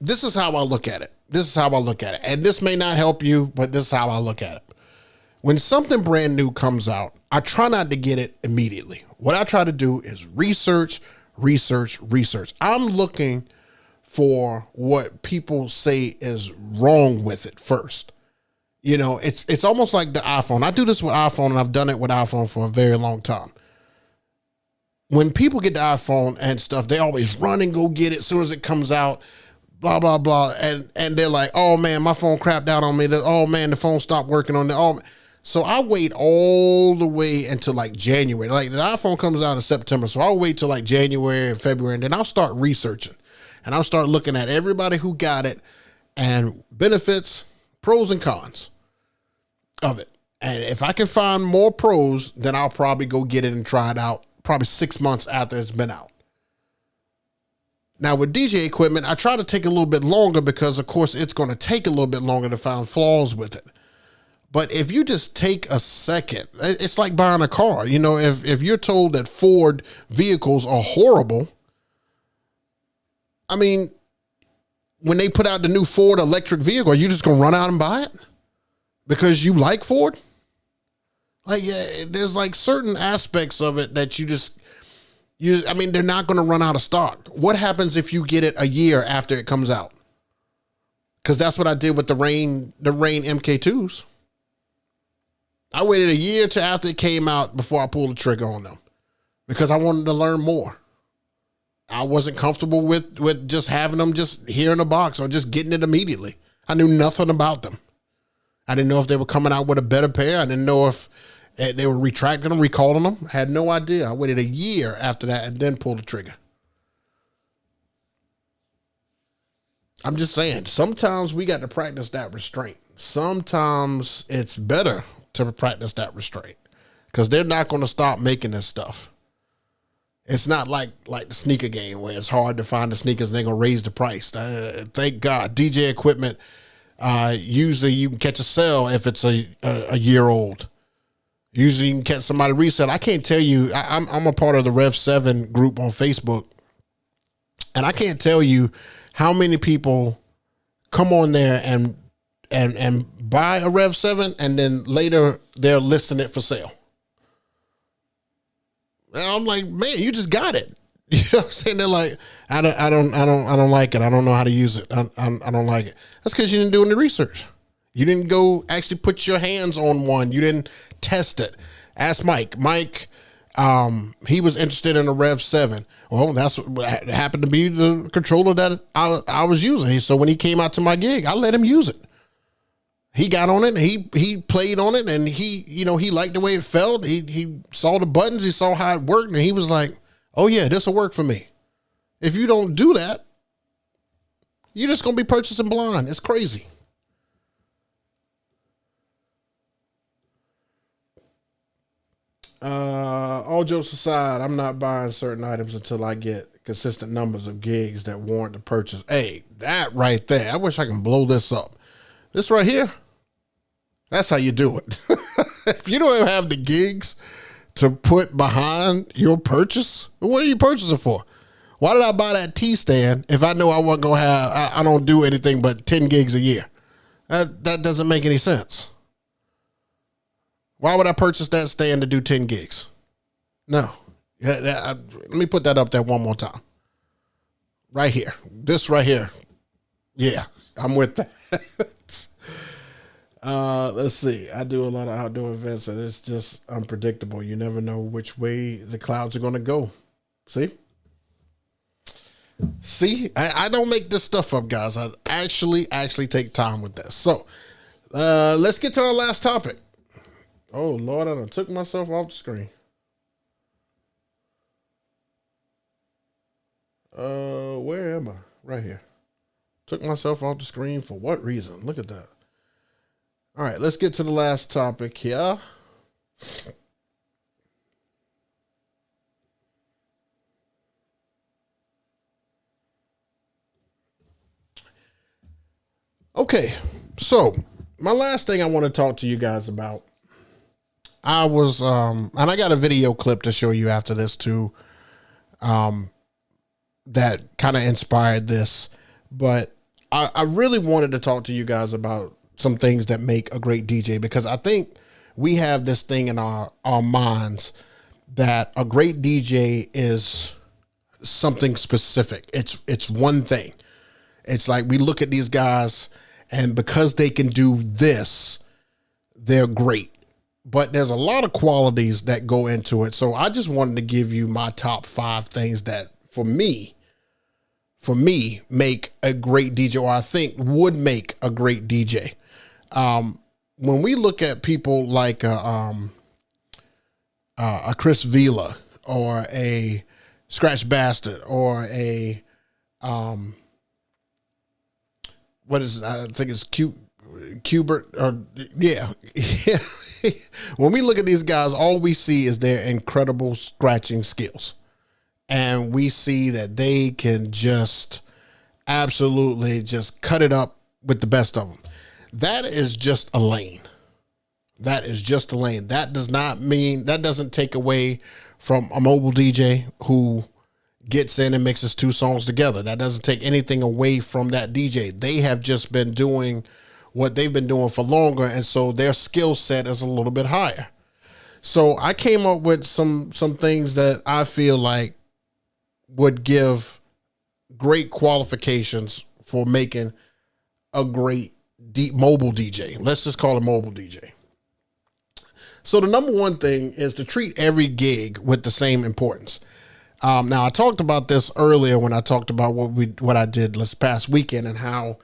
this is how I look at it. And this may not help you, but this is how I look at it. When something brand new comes out, I try not to get it immediately. What I try to do is research. I'm looking for what people say is wrong with it first. It's almost like the iPhone. I do this with iPhone, and I've done it with iPhone for a very long time. When people get the iPhone and stuff, they always run and go get it as soon as it comes out, blah, blah, blah. And they're like, oh, man, my phone crapped out on me. Oh, man, the phone stopped working on it. So I wait all the way until like January. Like the iPhone comes out in September. So I'll wait till like January and February, and then I'll start researching. And I'll start looking at everybody who got it and benefits, pros and cons of it. And if I can find more pros, then I'll probably go get it and try it out probably 6 months after it's been out. Now with DJ equipment, I try to take a little bit longer because of course it's going to take a little bit longer to find flaws with it. But if you just take a second, it's like buying a car. If you're told that Ford vehicles are horrible, I mean, when they put out the new Ford electric vehicle, are you just going to run out and buy it? Because you like Ford? There's like certain aspects of it that they're not going to run out of stock. What happens if you get it a year after it comes out? Because that's what I did with the Rain MK2s. I waited a year to after it came out before I pulled the trigger on them because I wanted to learn more. I wasn't comfortable with just having them just here in a box or just getting it immediately. I knew nothing about them. I didn't know if they were coming out with a better pair. I didn't know if they were retracting them, recalling them. I had no idea. I waited a year after that and then pulled the trigger. I'm just saying, sometimes we got to practice that restraint. Sometimes it's better to practice that restraint because they're not going to stop making this stuff. It's not like the sneaker game where it's hard to find the sneakers and they're going to raise the price. Thank God. DJ equipment, usually you can catch a sale if it's a year old. Usually you can catch somebody resell. I can't tell you, I'm a part of the Rev 7 group on Facebook, and I can't tell you how many people come on there and buy a Rev 7 and then later they're listing it for sale. And I'm like, man, you just got it. You know what I'm saying? They're like, I don't like it. I don't know how to use it. I don't like it. That's because you didn't do any research. You didn't go actually put your hands on one. You didn't test it. Ask Mike. Mike He was interested in a Rev 7. Well, that's what happened to be the controller that I was using. So when he came out to my gig, I let him use it. He got on it and he played on it, and he liked the way it felt. He saw the buttons, he saw how it worked, and he was like, oh yeah, this will work for me. If you don't do that, you're just going to be purchasing blind. It's crazy. All jokes aside, I'm not buying certain items until I get consistent numbers of gigs that warrant the purchase. Hey, that right there. I wish I can blow this up. This right here. That's how you do it. If you don't have the gigs to put behind your purchase, what are you purchasing for? Why did I buy that T stand if I know I wasn't going to have, I don't do anything but 10 gigs a year? That doesn't make any sense. Why would I purchase that stand to do 10 gigs? No. Let me put that up there one more time. Right here. This right here. Yeah, I'm with that. Let's see. I do a lot of outdoor events, and it's just unpredictable. You never know which way the clouds are going to go. See, I don't make this stuff up, guys. I actually take time with this. So let's get to our last topic. Oh, Lord, I done took myself off the screen. Where am I? Right here. Took myself off the screen for what reason? Look at that. All right, let's get to the last topic here. Okay, so my last thing I want to talk to you guys about, I was, and I got a video clip to show you after this too, that kind of inspired this, but I really wanted to talk to you guys about some things that make a great DJ, because I think we have this thing in our minds that a great DJ is something specific. It's one thing. It's like we look at these guys, and because they can do this, they're great. But there's a lot of qualities that go into it. So I just wanted to give you my top 5 things that for me make a great DJ, or I think would make a great DJ. When we look at people like a Chris Vila or a Scratch Bastard or a what is it? I think it's Qbert, or yeah. When we look at these guys, all we see is their incredible scratching skills. And we see that they can just absolutely just cut it up with the best of them. That is just a lane. That is just a lane. That does not mean, that doesn't take away from a mobile DJ who gets in and mixes 2 songs together. That doesn't take anything away from that DJ. They have just been doing what they've been doing for longer, and so their skill set is a little bit higher. So I came up with some things that I feel like would give great qualifications for making a great mobile DJ. Let's just call it mobile DJ. So the number one thing is to treat every gig with the same importance. Now I talked about this earlier when I talked about what I did this past weekend, and how,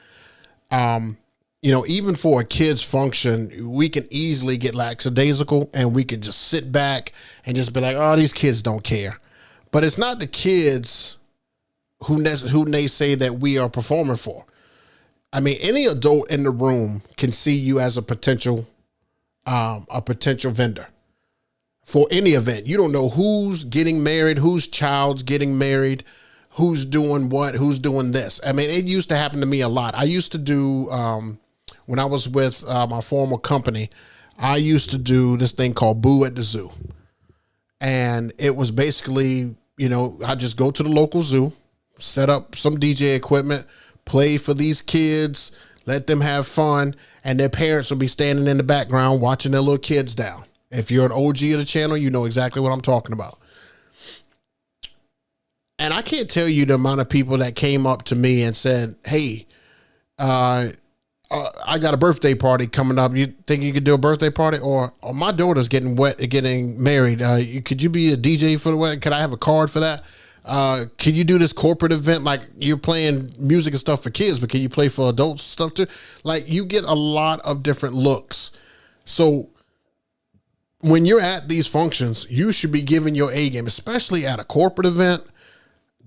even for a kid's function, we can easily get lackadaisical, and we can just sit back and just be like, oh, these kids don't care. But it's not the kids who they say that we are performing for. I mean, any adult in the room can see you as a potential vendor for any event. You don't know who's getting married, whose child's getting married, who's doing what, who's doing this. I mean, it used to happen to me a lot. I used to do, when I was with my former company, I used to do this thing called Boo at the Zoo. And it was basically, I just go to the local zoo, set up some DJ equipment, play for these kids, let them have fun, and their parents will be standing in the background watching their little kids down. If you're an OG of the channel, you know exactly what I'm talking about. And I can't tell you the amount of people that came up to me and said, hey, I I got a birthday party coming up. You think you could do a birthday party? Or my daughter's getting married. Could you be a DJ for the wedding? Could I have a card for that? Can you do this corporate event? Like, you're playing music and stuff for kids, but can you play for adults stuff too? Like, you get a lot of different looks. So when you're at these functions, you should be giving your A game, especially at a corporate event,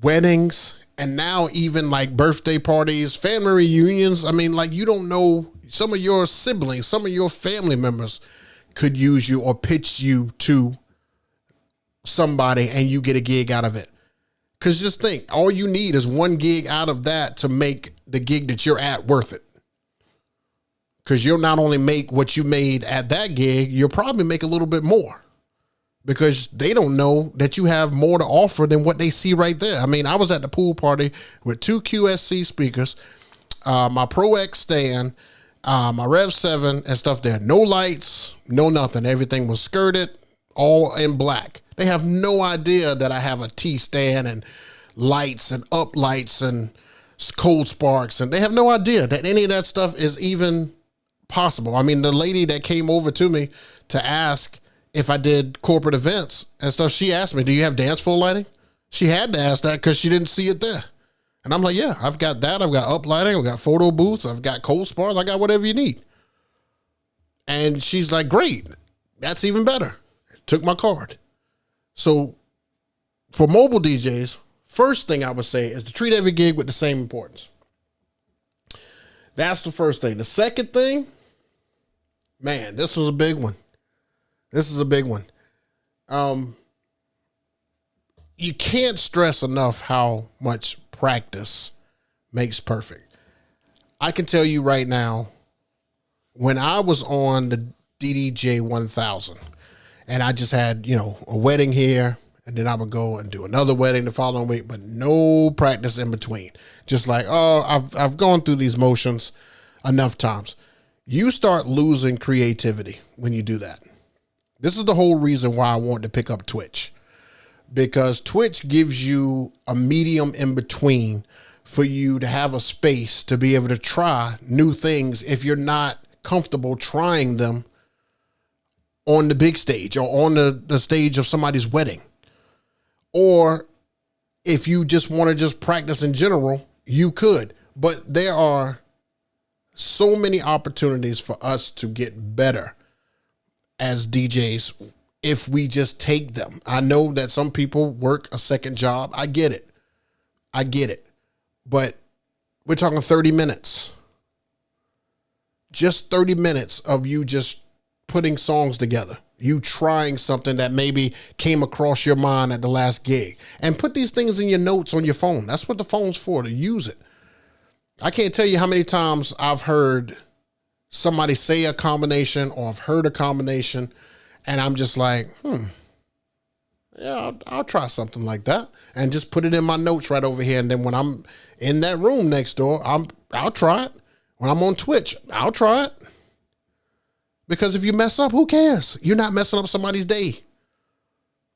weddings, and now even like birthday parties, family reunions. I mean, like, you don't know, some of your siblings, some of your family members could use you or pitch you to somebody and you get a gig out of it. Because just think, all you need is one gig out of that to make the gig that you're at worth it. Because you'll not only make what you made at that gig, you'll probably make a little bit more. Because they don't know that you have more to offer than what they see right there. I mean, I was at the pool party with 2 QSC speakers, my Pro X stand, my Rev 7 and stuff there. No lights, no nothing. Everything was skirted, all in black. They have no idea that I have a T stand and lights and up lights and cold sparks. And they have no idea that any of that stuff is even possible. I mean, the lady that came over to me to ask if I did corporate events and stuff, she asked me, do you have dance floor lighting? She had to ask that because she didn't see it there. And I'm like, yeah, I've got that. I've got up lighting. I've got photo booths. I've got cold sparks. I got whatever you need. And she's like, great. That's even better. Took my card. So for mobile DJs, first thing I would say is to treat every gig with the same importance. That's the first thing. The second thing, man, this was a big one. This is a big one. You can't stress enough how much practice makes perfect. I can tell you right now, when I was on the DDJ 1000 and I just had, a wedding here, and then I would go and do another wedding the following week, but no practice in between. Just like, I've gone through these motions enough times. You start losing creativity when you do that. This is the whole reason why I wanted to pick up Twitch, because Twitch gives you a medium in between for you to have a space to be able to try new things if you're not comfortable trying them on the big stage or on the stage of somebody's wedding. Or if you just want to just practice in general, you could. But there are so many opportunities for us to get better as DJs if we just take them. I know that some people work a second job. I get it. But we're talking 30 minutes. Just 30 minutes of you just putting songs together. You trying something that maybe came across your mind at the last gig. And put these things in your notes on your phone. That's what the phone's for, to use it. I can't tell you how many times I've heard somebody say a combination or I've heard a combination and I'm just like, yeah, I'll try something like that and just put it in my notes right over here. And then when I'm in that room next door, I'll try it. When I'm on Twitch, I'll try it. Because if you mess up, who cares? You're not messing up somebody's day.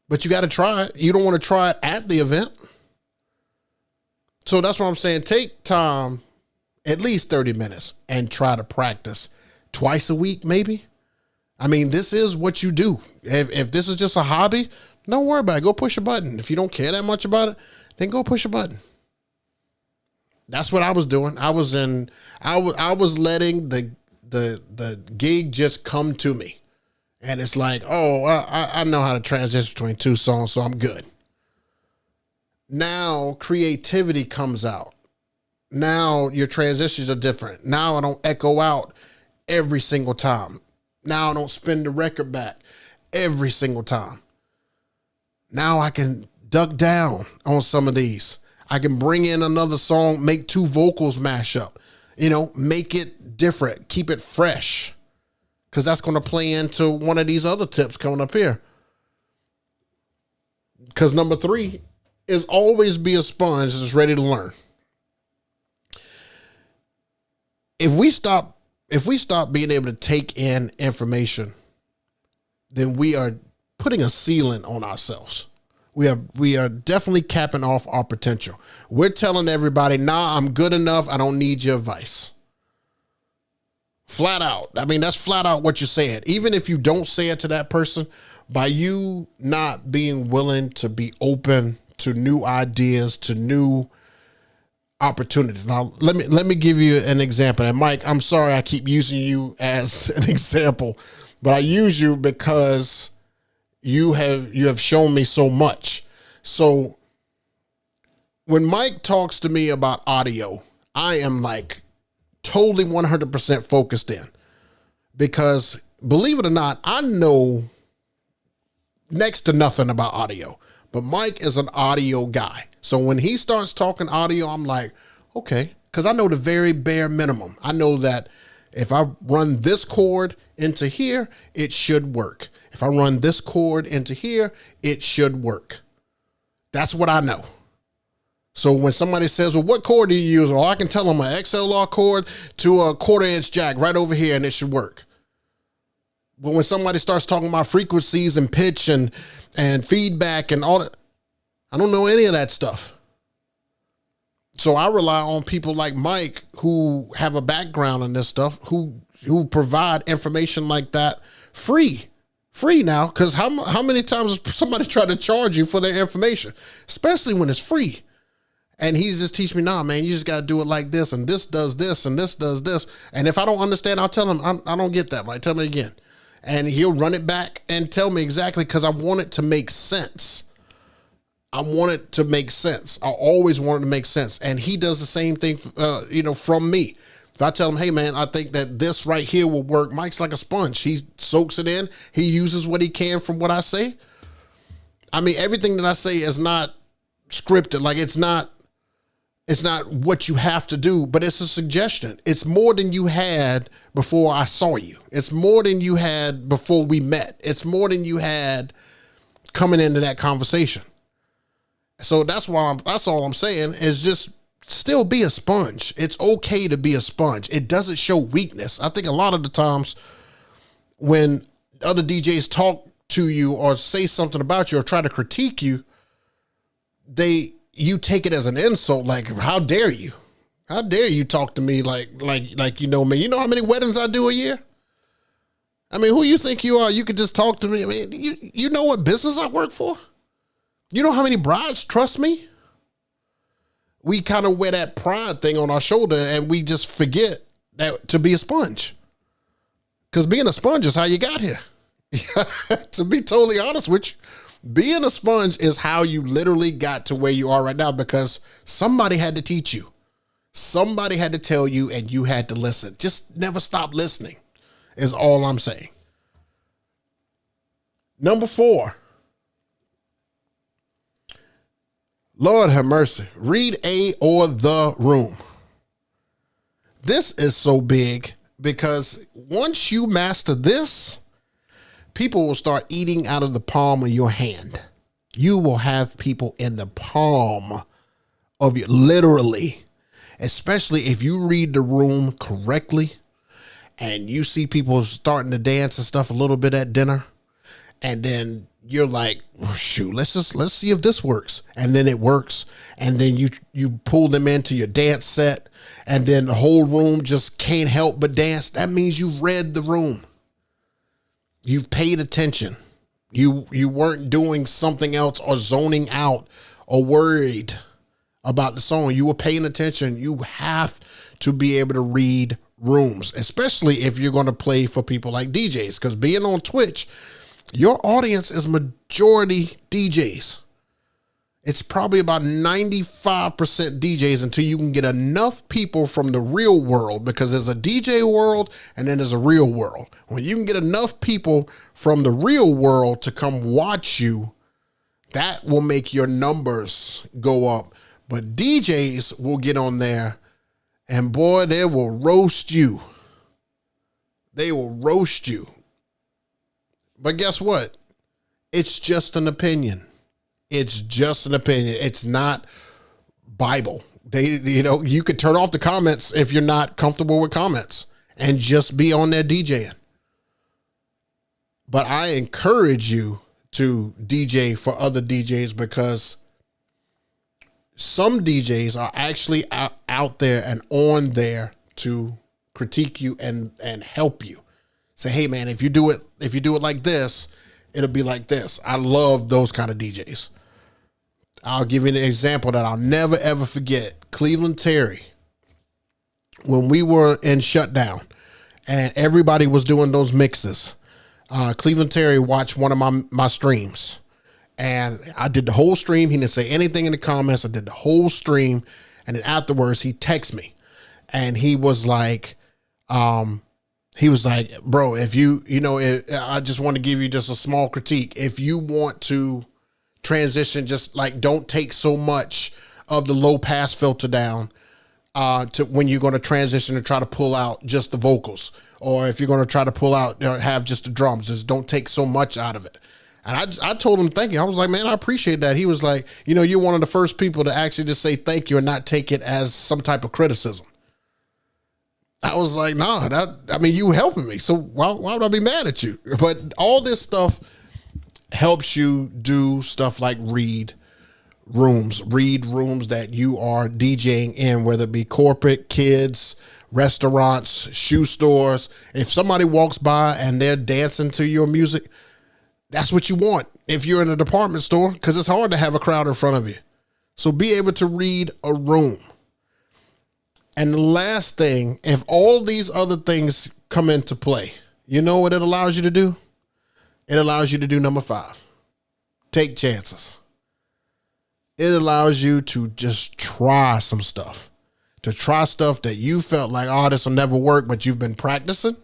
But you got to try it. You don't want to try it at the event. So that's what I'm saying. Take time, at least 30 minutes, and try to practice twice a week, maybe. I mean, this is what you do. If this is just a hobby, don't worry about it. Go push a button. If you don't care that much about it, then go push a button. That's what I was doing. I was letting the gig just come to me. And it's like, I know how to transition between two songs, so I'm good. Now creativity comes out. Now your transitions are different. Now I don't echo out every single time. Now I don't spin the record back every single time. Now I can duck down on some of these. I can bring in another song, make two vocals mash up, make it different, keep it fresh. Because that's going to play into one of these other tips coming up here. Because number 3 is always be a sponge that's ready to learn. If we stop being able to take in information, then we are putting a ceiling on ourselves. We are definitely capping off our potential. We're telling everybody, nah, I'm good enough. I don't need your advice. Flat out. I mean, that's flat out what you're saying. Even if you don't say it to that person, by you not being willing to be open to new ideas, to new opportunities. Now, let me give you an example. And Mike, I'm sorry I keep using you as an example, but I use you because you have shown me so much. So when Mike talks to me about audio, I am like totally 100% focused in, because believe it or not, I know next to nothing about audio, but Mike is an audio guy. So when he starts talking audio, I'm like, okay, because I know the very bare minimum. I know that if I run this cord into here, it should work. If I run this cord into here, it should work. That's what I know. So when somebody says, well, what cord do you use? Well, I can tell them an XLR cord to a 1/4-inch jack right over here, and it should work. But when somebody starts talking about frequencies and pitch and feedback and all that, I don't know any of that stuff. So I rely on people like Mike who have a background in this stuff, who provide information like that free now. Because how many times has somebody tried to charge you for their information, especially when it's free? And he's just teaching me, nah, man, you just got to do it like this, and this does this, and this does this. And if I don't understand, I'll tell him, I don't get that, Mike. Tell me again. And he'll run it back and tell me exactly, because I want it to make sense. I want it to make sense. I always want it to make sense. And he does the same thing, from me. If I tell him, hey, man, I think that this right here will work, Mike's like a sponge. He soaks it in. He uses what he can from what I say. I mean, everything that I say is not scripted. Like, it's not what you have to do, but it's a suggestion. It's more than you had before I saw you. It's more than you had before we met. It's more than you had coming into that conversation. So that's all I'm saying is just still be a sponge. It's okay to be a sponge. It doesn't show weakness. I think a lot of the times when other DJs talk to you or say something about you or try to critique you, you take it as an insult. Like, how dare you? How dare you talk to me like you know me? You know how many weddings I do a year? I mean, who you think you are? You could just talk to me. I mean, you know what business I work for? You know how many brides trust me? We kind of wear that pride thing on our shoulder and we just forget that to be a sponge. Because being a sponge is how you got here. To be totally honest with you, being a sponge is how you literally got to where you are right now, because somebody had to teach you. Somebody had to tell you and you had to listen. Just never stop listening is all I'm saying. Number 4. Lord have mercy. Read a or the room. This is so big because once you master this, people will start eating out of the palm of your hand. You will have people in the palm of your, literally, especially if you read the room correctly and you see people starting to dance and stuff a little bit at dinner. And then you're like, oh, shoot, let's see if this works. And then it works. And then you pull them into your dance set and then the whole room just can't help but dance. That means you've read the room. You've paid attention. You weren't doing something else or zoning out or worried about the song. You were paying attention. You have to be able to read rooms, especially if you're going to play for people like DJs, because being on Twitch, your audience is majority DJs. It's probably about 95% DJs until you can get enough people from the real world, because there's a DJ world and then there's a real world. When you can get enough people from the real world to come watch you, that will make your numbers go up. But DJs will get on there and boy, they will roast you. They will roast you. But guess what? It's just an opinion. It's just an opinion. It's not Bible. You could turn off the comments if you're not comfortable with comments and just be on there DJing. But I encourage you to DJ for other DJs, because some DJs are actually out there and on there to critique you and help you. Say, hey man, if you do it like this, it'll be like this. I love those kind of DJs. I'll give you an example that I'll never ever forget. Cleveland Terry, when we were in shutdown and everybody was doing those mixes, Cleveland Terry watched one of my streams, and I did the whole stream. He didn't say anything in the comments. I did the whole stream. And then afterwards he texted me and he was like, bro, if I just want to give you just a small critique. If you want to transition, just like, don't take so much of the low pass filter down to when you're going to transition and try to pull out just the vocals, or if you're going to try to pull out or have just the drums, just don't take so much out of it. And I told him thank you. I was like, man, I appreciate that. He was like, you're one of the first people to actually just say thank you and not take it as some type of criticism. I was like, nah, you helping me. So why would I be mad at you? But all this stuff helps you do stuff like read rooms that you are DJing in, whether it be corporate, kids, restaurants, shoe stores. If somebody walks by and they're dancing to your music, that's what you want if you're in a department store, because it's hard to have a crowd in front of you. So be able to read a room. And the last thing, if all these other things come into play, you know what it allows you to do? It allows you to do number 5. Take chances. It allows you to just try some stuff. To try stuff that you felt like, oh, this will never work, but you've been practicing.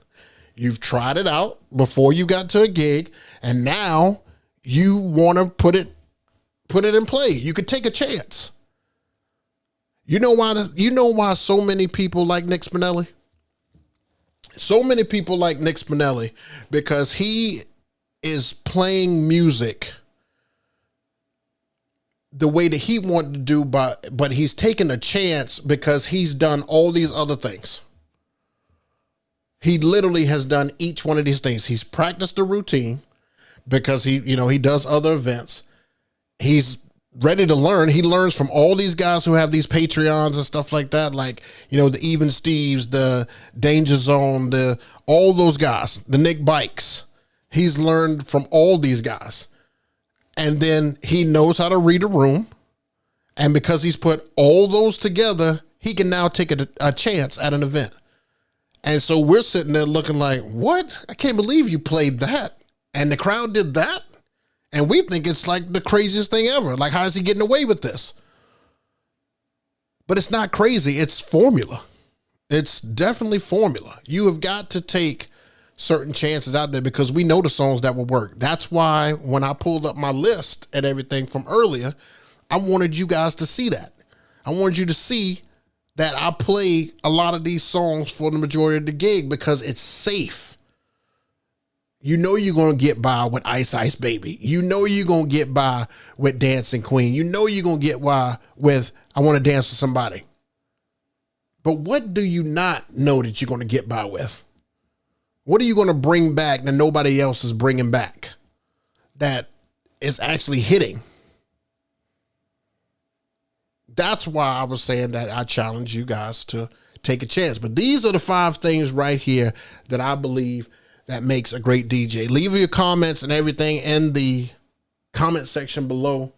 You've tried it out before you got to a gig, and now you want to put it in play. You could take a chance. You know why so many people like Nick Spinelli? So many people like Nick Spinelli because he is playing music the way that he wanted to do, but he's taking a chance because he's done all these other things. He literally has done each one of these things. He's practiced the routine because he does other events. He's ready to learn. He learns from all these guys who have these Patreons and stuff like that. Like, the Even Steves, the Danger Zone, all those guys, the Nick Bikes. He's learned from all these guys. And then he knows how to read a room. And because he's put all those together, he can now take a chance at an event. And so we're sitting there looking like, what? I can't believe you played that. And the crowd did that. And we think it's like the craziest thing ever. Like, how is he getting away with this? But it's not crazy. It's formula. It's definitely formula. You have got to take certain chances out there because we know the songs that will work. That's why when I pulled up my list and everything from earlier, I wanted you guys to see that. I wanted you to see that I play a lot of these songs for the majority of the gig because it's safe. You're going to get by with Ice Ice Baby. You're going to get by with Dancing Queen. You're going to get by with I Want to Dance with Somebody. But what do you not know that you're going to get by with? What are you going to bring back that nobody else is bringing back that is actually hitting? That's why I was saying that I challenge you guys to take a chance. But these are the 5 things right here that I believe that makes a great DJ. Leave your comments and everything in the comment section below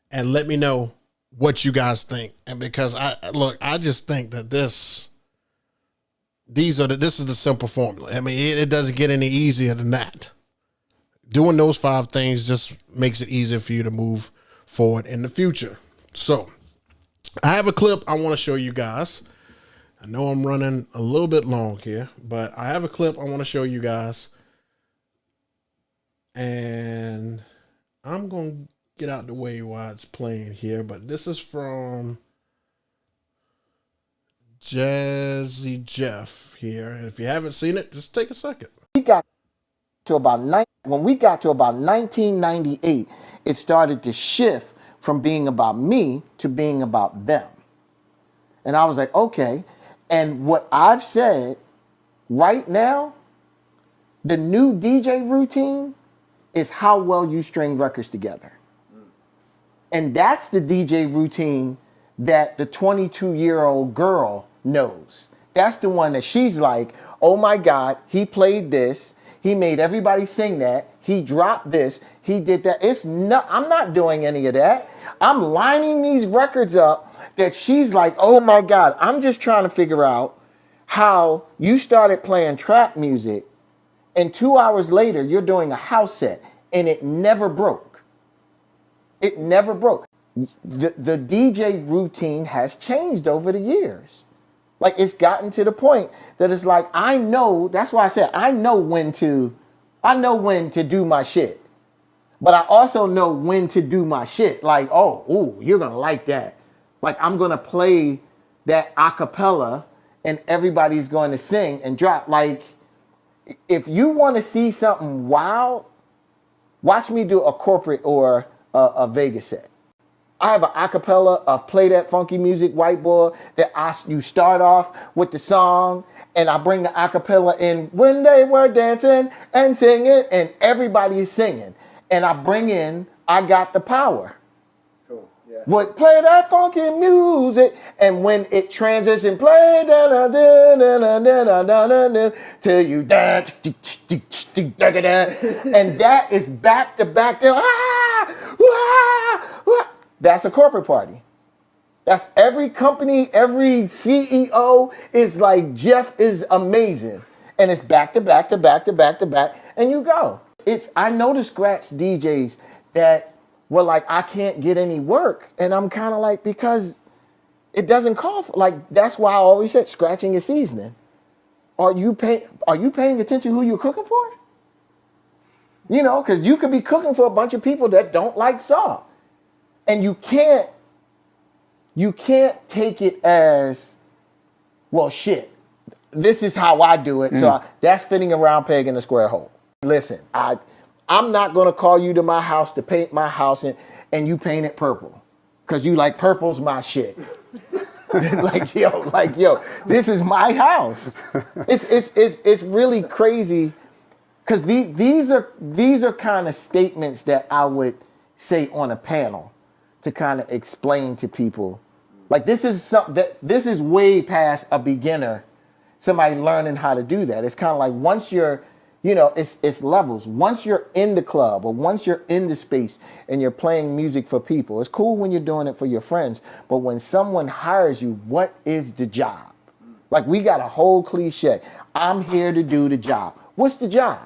and let me know what you guys think. And because I just think that this is the simple formula. I mean, it doesn't get any easier than that. Doing those 5 things just makes it easier for you to move forward in the future. So I have a clip I want to show you guys. I know I'm running a little bit long here, but I have a clip I want to show you guys. And I'm going to get out the way while it's playing here, but this is from Jazzy Jeff here. And if you haven't seen it, just take a second. When we got to about 1998, it started to shift from being about me to being about them. And I was like, okay. And what I've said right now, the new DJ routine is how well you string records together. And that's the DJ routine that the 22-year-old girl knows. That's the one that she's like, oh my God, he played this. He made everybody sing that. He dropped this. He did that. I'm not doing any of that. I'm lining these records up that she's like, oh my God, I'm just trying to figure out how you started playing trap music and 2 hours later you're doing a house set and it never broke. It never broke. The DJ routine has changed over the years. Like it's gotten to the point that it's like, I know, that's why I said, I know when to do my shit. But I also know when to do my shit. Like, oh, ooh, you're going to like that. Like I'm going to play that a cappella and everybody's going to sing and drop. Like if you want to see something wild, watch me do a corporate or a Vegas set. I have an acapella of Play That Funky Music Whiteboard that you start off with the song and I bring the acapella in when they were dancing and singing and everybody is singing. And I bring in I Got the Power. Cool. Yeah. Would play that funky music and when it transitions, play da da da da da da da da till you dance and that is back to back. That's a corporate party. That's every company, every CEO is like, Jeff is amazing. And it's back to back to back to back to back. And you go. I know the scratch DJs that were like, I can't get any work. And I'm kind of like, because it doesn't call for, like, that's why I always said scratching is seasoning. Are you paying attention who you're cooking for? You know, because you could be cooking for a bunch of people that don't like salt. And you can't take it as, well, shit, this is how I do it. So that's fitting a round peg in a square hole. Listen, I'm not going to call you to my house to paint my house and you paint it purple because you like purple's my shit. like yo, this is my house. It's really crazy because these are kind of statements that I would say on a panel to kind of explain to people. Like this is way past a beginner, somebody learning how to do that. It's kind of like once you're, it's levels. Once you're in the club or once you're in the space and you're playing music for people, it's cool when you're doing it for your friends. But when someone hires you, what is the job? Like we got a whole cliche. I'm here to do the job. What's the job?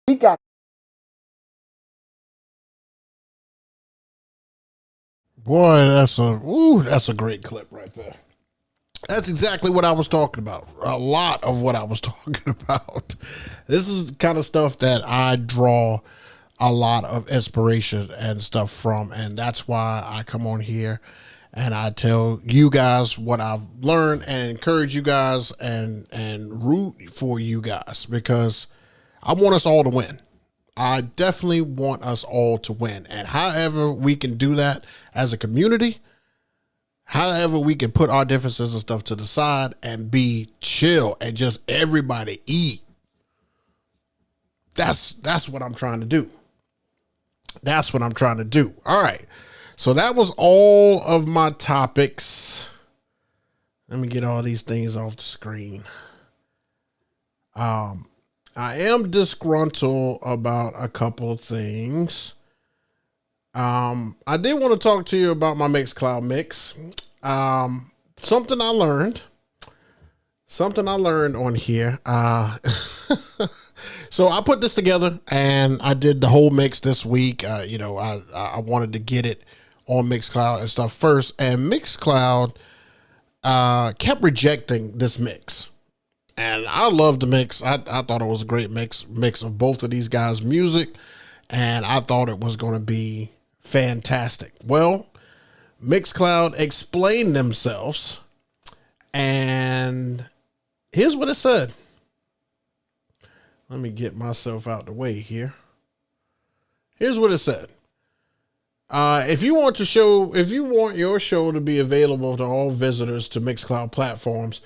We got. Boy, that's a great clip right there. That's exactly what I was talking about. A lot of what I was talking about. This is the kind of stuff that I draw a lot of inspiration and stuff from. And that's why I come on here and I tell you guys what I've learned and encourage you guys and root for you guys because I want us all to win. I definitely want us all to win. And however we can do that as a community, however we can put our differences and stuff to the side and be chill and just everybody eat. That's what I'm trying to do. That's what I'm trying to do. All right. So that was all of my topics. Let me get all these things off the screen. I am disgruntled about a couple of things. I did want to talk to you about my Mixcloud mix. Something I learned on here. So I put this together and I did the whole mix this week. I wanted to get it on Mixcloud and stuff first, and Mixcloud kept rejecting this mix. And I loved the mix. I thought it was a great mix of both of these guys' music, and I thought it was going to be fantastic. Well, Mixcloud explained themselves, and here's what it said. Let me get myself out the way here. Here's what it said. If you want your show to be available to all visitors to Mixcloud platforms,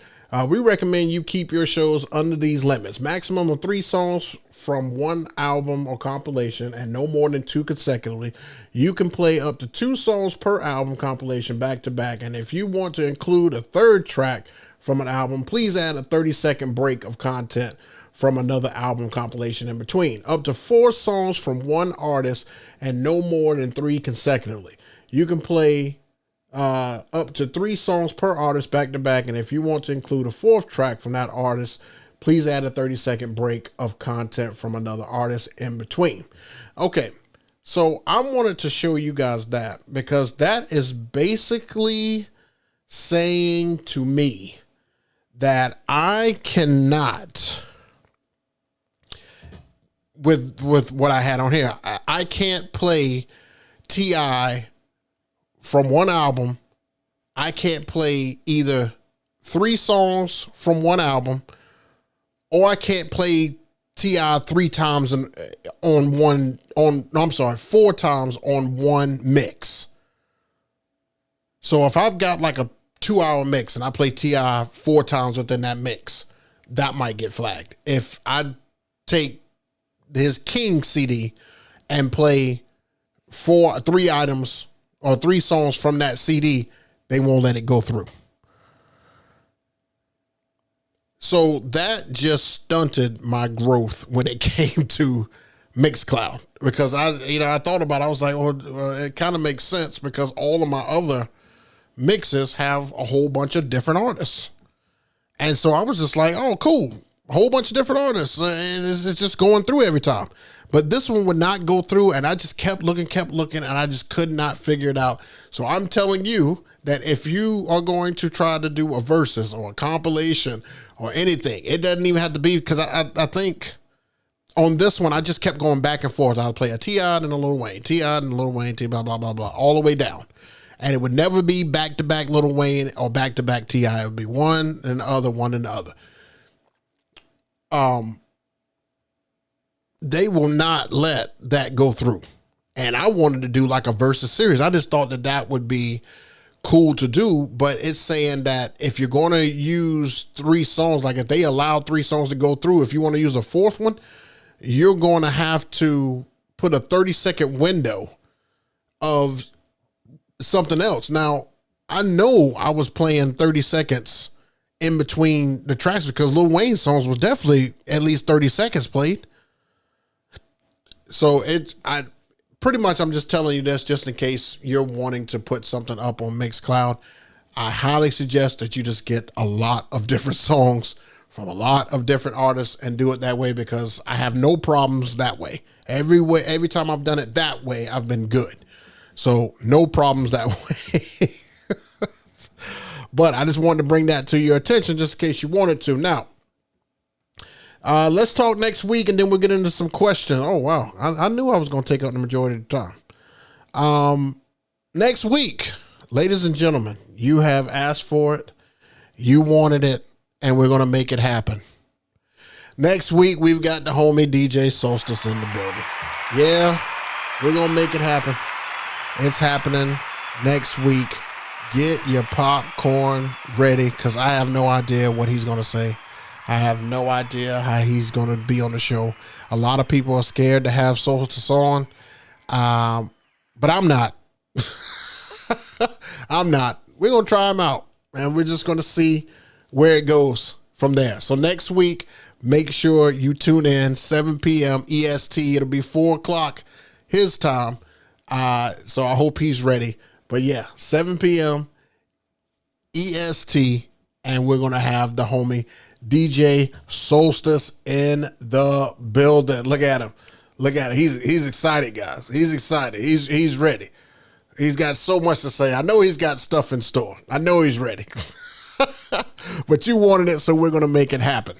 We recommend you keep your shows under these limits. Maximum of 3 songs from one album or compilation and no more than 2 consecutively. You can play up to 2 songs per album compilation back to back. And if you want to include a third track from an album, please add a 30-second break of content from another album compilation in between. Up to 4 songs from one artist and no more than 3 consecutively. You can play up to 3 songs per artist back to back. And if you want to include a 4th track from that artist, please add a 30-second break of content from another artist in between. Okay, so I wanted to show you guys that because that is basically saying to me that I cannot, with what I had on here, I can't play T.I. from one album. I can't play either 3 songs from one album, or I can't play T.I. 4 times on one mix. So if I've got like a 2-hour mix and I play T.I. 4 times within that mix, that might get flagged. If I take his King CD and play 3 items or 3 songs from that CD, they won't let it go through. So that just stunted my growth when it came to Mixcloud, because I thought about it. I was like, well, it kind of makes sense because all of my other mixes have a whole bunch of different artists. And so I was just like, oh, cool. A whole bunch of different artists. And it's just going through every time. But this one would not go through. And I just kept looking. And I just could not figure it out. So I'm telling you that if you are going to try to do a versus or a compilation or anything, it doesn't even have to be, because I think on this one, I just kept going back and forth. I would play a T.I. and a Lil Wayne, T.I. and a Lil Wayne, blah, blah, blah, blah, all the way down. And it would never be back-to-back Lil Wayne or back-to-back T.I. It would be one and the other, one and the other. They will not let that go through. And I wanted to do like a versus series. I just thought that would be cool to do, but it's saying that if you're going to use 3 songs, like if they allow 3 songs to go through, if you want to use a 4th one, you're going to have to put a 30-second window of something else. Now, I know I was playing 30 seconds in between the tracks because Lil Wayne's songs was definitely at least 30 seconds played. So I'm just telling you this just in case you're wanting to put something up on Mixcloud. I highly suggest that you just get a lot of different songs from a lot of different artists and do it that way, because I have no problems that way. Every time I've done it that way, I've been good. So no problems that way. But I just wanted to bring that to your attention just in case you wanted to. Now, let's talk next week, and then we'll get into some questions. Oh, wow. I knew I was going to take up the majority of the time. Next week, ladies and gentlemen, you have asked for it. You wanted it, and we're going to make it happen. Next week, we've got the homie DJ Solstice in the building. Yeah, we're going to make it happen. It's happening next week. Get your popcorn ready, because I have no idea what he's going to say. I have no idea how he's going to be on the show. A lot of people are scared to have Solstice on, but I'm not. I'm not. We're going to try him out, and we're just going to see where it goes from there. So next week, make sure you tune in, 7 p.m. EST. It'll be 4 o'clock his time. So I hope he's ready. But yeah, 7 p.m. EST, and we're going to have the homie DJ Solstice in the building. Look at him. Look at him. He's excited, guys. He's excited. He's ready. He's got so much to say. I know he's got stuff in store. I know he's ready. But you wanted it, so we're going to make it happen.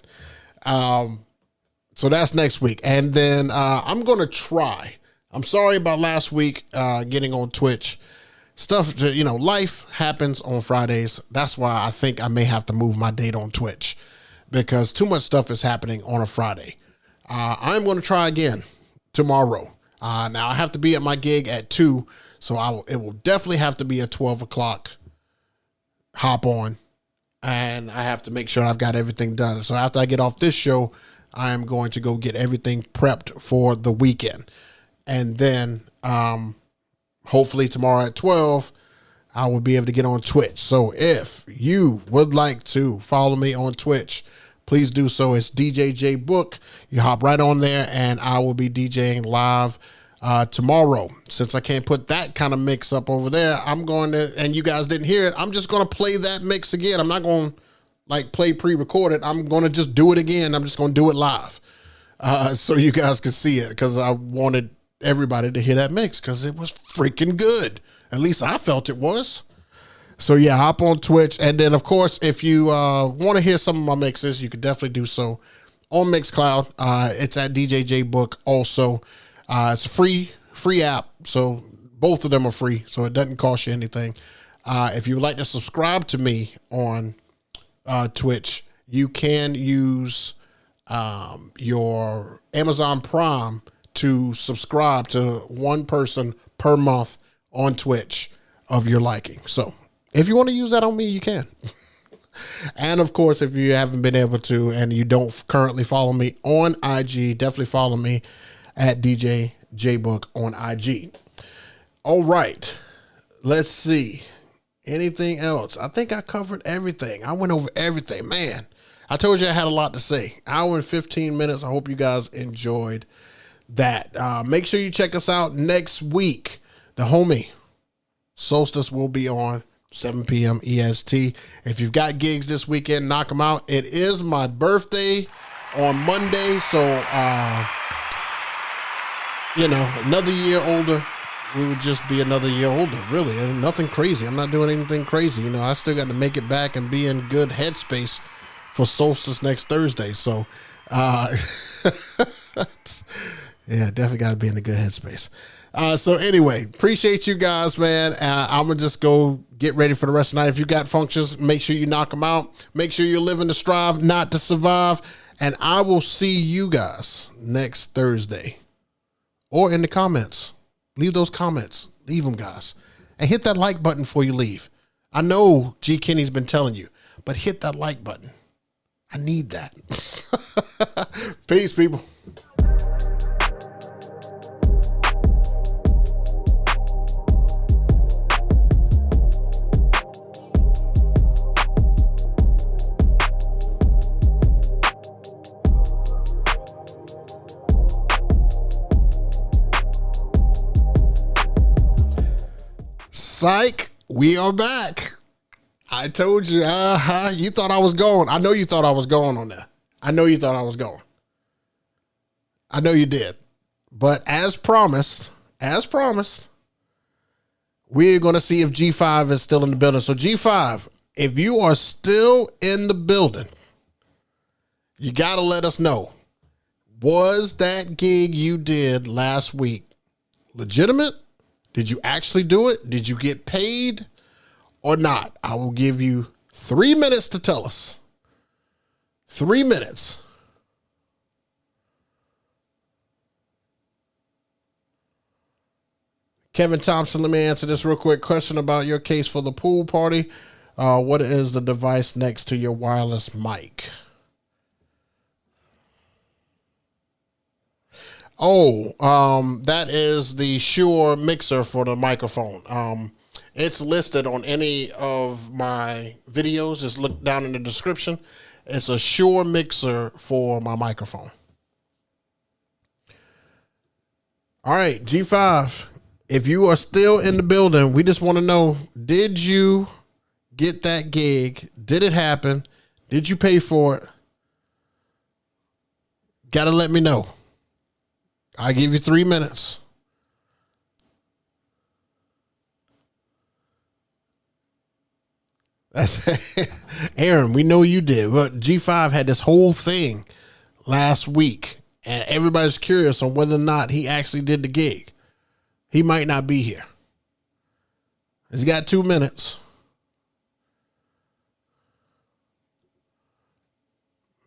So that's next week. And then I'm going to try. I'm sorry about last week getting on Twitch. Stuff, life happens on Fridays. That's why I think I may have to move my date on Twitch, because too much stuff is happening on a Friday. I'm going to try again tomorrow. Now I have to be at my gig at 2, so it will definitely have to be a 12 o'clock hop on. and I have to make sure I've got everything done. So after I get off this show, I am going to go get everything prepped for the weekend. And then hopefully tomorrow at 12, I will be able to get on Twitch. So if you would like to follow me on Twitch, please do so. It's DJ JayBook. You hop right on there, and I will be DJing live tomorrow. Since I can't put that kind of mix up over there, I'm going to, and you guys didn't hear it, I'm just going to play that mix again. I'm not going to like play pre-recorded. I'm going to just do it again. I'm just going to do it live so you guys can see it, because I wanted everybody to hear that mix because it was freaking good. At least I felt it was. So yeah, hop on Twitch. And then of course, if you want to hear some of my mixes, you could definitely do so on Mixcloud. It's at DJ JayBook also. It's a free app. So both of them are free. So it doesn't cost you anything. If you would like to subscribe to me on Twitch, you can use your Amazon Prime to subscribe to one person per month on Twitch of your liking. So if you want to use that on me, you can. And of course, if you haven't been able to and you don't currently follow me on IG, definitely follow me at DJ JayBook on IG. All right, let's see. Anything else? I think I covered everything. I went over everything, man. I told you I had a lot to say. Hour and 15 minutes. I hope you guys enjoyed that. Make sure you check us out next week. The homie Solstice will be on 7 p.m. EST. If you've got gigs this weekend, knock them out. It is my birthday on Monday, so another year older. We would just be another year older, really. And nothing crazy. I'm not doing anything crazy. I still got to make it back and be in good headspace for Solstice next Thursday. So, yeah, definitely got to be in a good headspace. So anyway, appreciate you guys, man. I'm going to just go get ready for the rest of the night. If you got functions, make sure you knock them out. Make sure you're living to strive, not to survive. And I will see you guys next Thursday. Or in the comments. Leave those comments. Leave them, guys. And hit that like button before you leave. I know G. Kenny's been telling you, but hit that like button. I need that. Peace, people. Psych, we are back. I told you, you thought I was going. I know you thought I was going on there. I know you thought I was going. I know you did. But as promised, we're going to see if G5 is still in the building. So G5, if you are still in the building, you got to let us know. Was that gig you did last week legitimate? Did you actually do it? Did you get paid or not? I will give you 3 minutes to tell us. 3 minutes. Kevin Thompson, let me answer this real quick. Question about your case for the pool party. What is the device next to your wireless mic? That is the Shure mixer for the microphone. It's listed on any of my videos. Just look down in the description. It's a Shure mixer for my microphone. All right, G5, if you are still in the building, we just want to know, did you get that gig? Did it happen? Did you pay for it? Got to let me know. I give you 3 minutes. That's Aaron, we know you did. But G5 had this whole thing last week, and everybody's curious on whether or not he actually did the gig. He might not be here. He's got 2 minutes.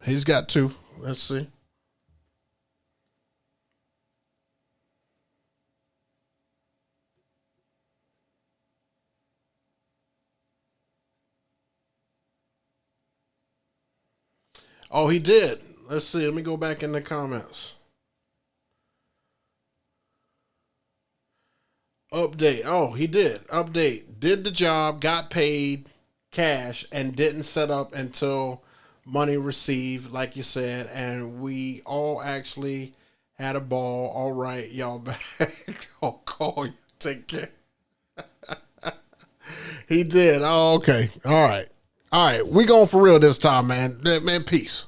He's got 2. Let's see. Oh, he did. Let's see. Let me go back in the comments. Update. Oh, he did. Update. Did the job, got paid cash, and didn't set up until money received, like you said. And we all actually had a ball. All right, y'all back. I'll call you. Take care. He did. Oh, okay. All right. All right. We going for real this time, man. Man, peace.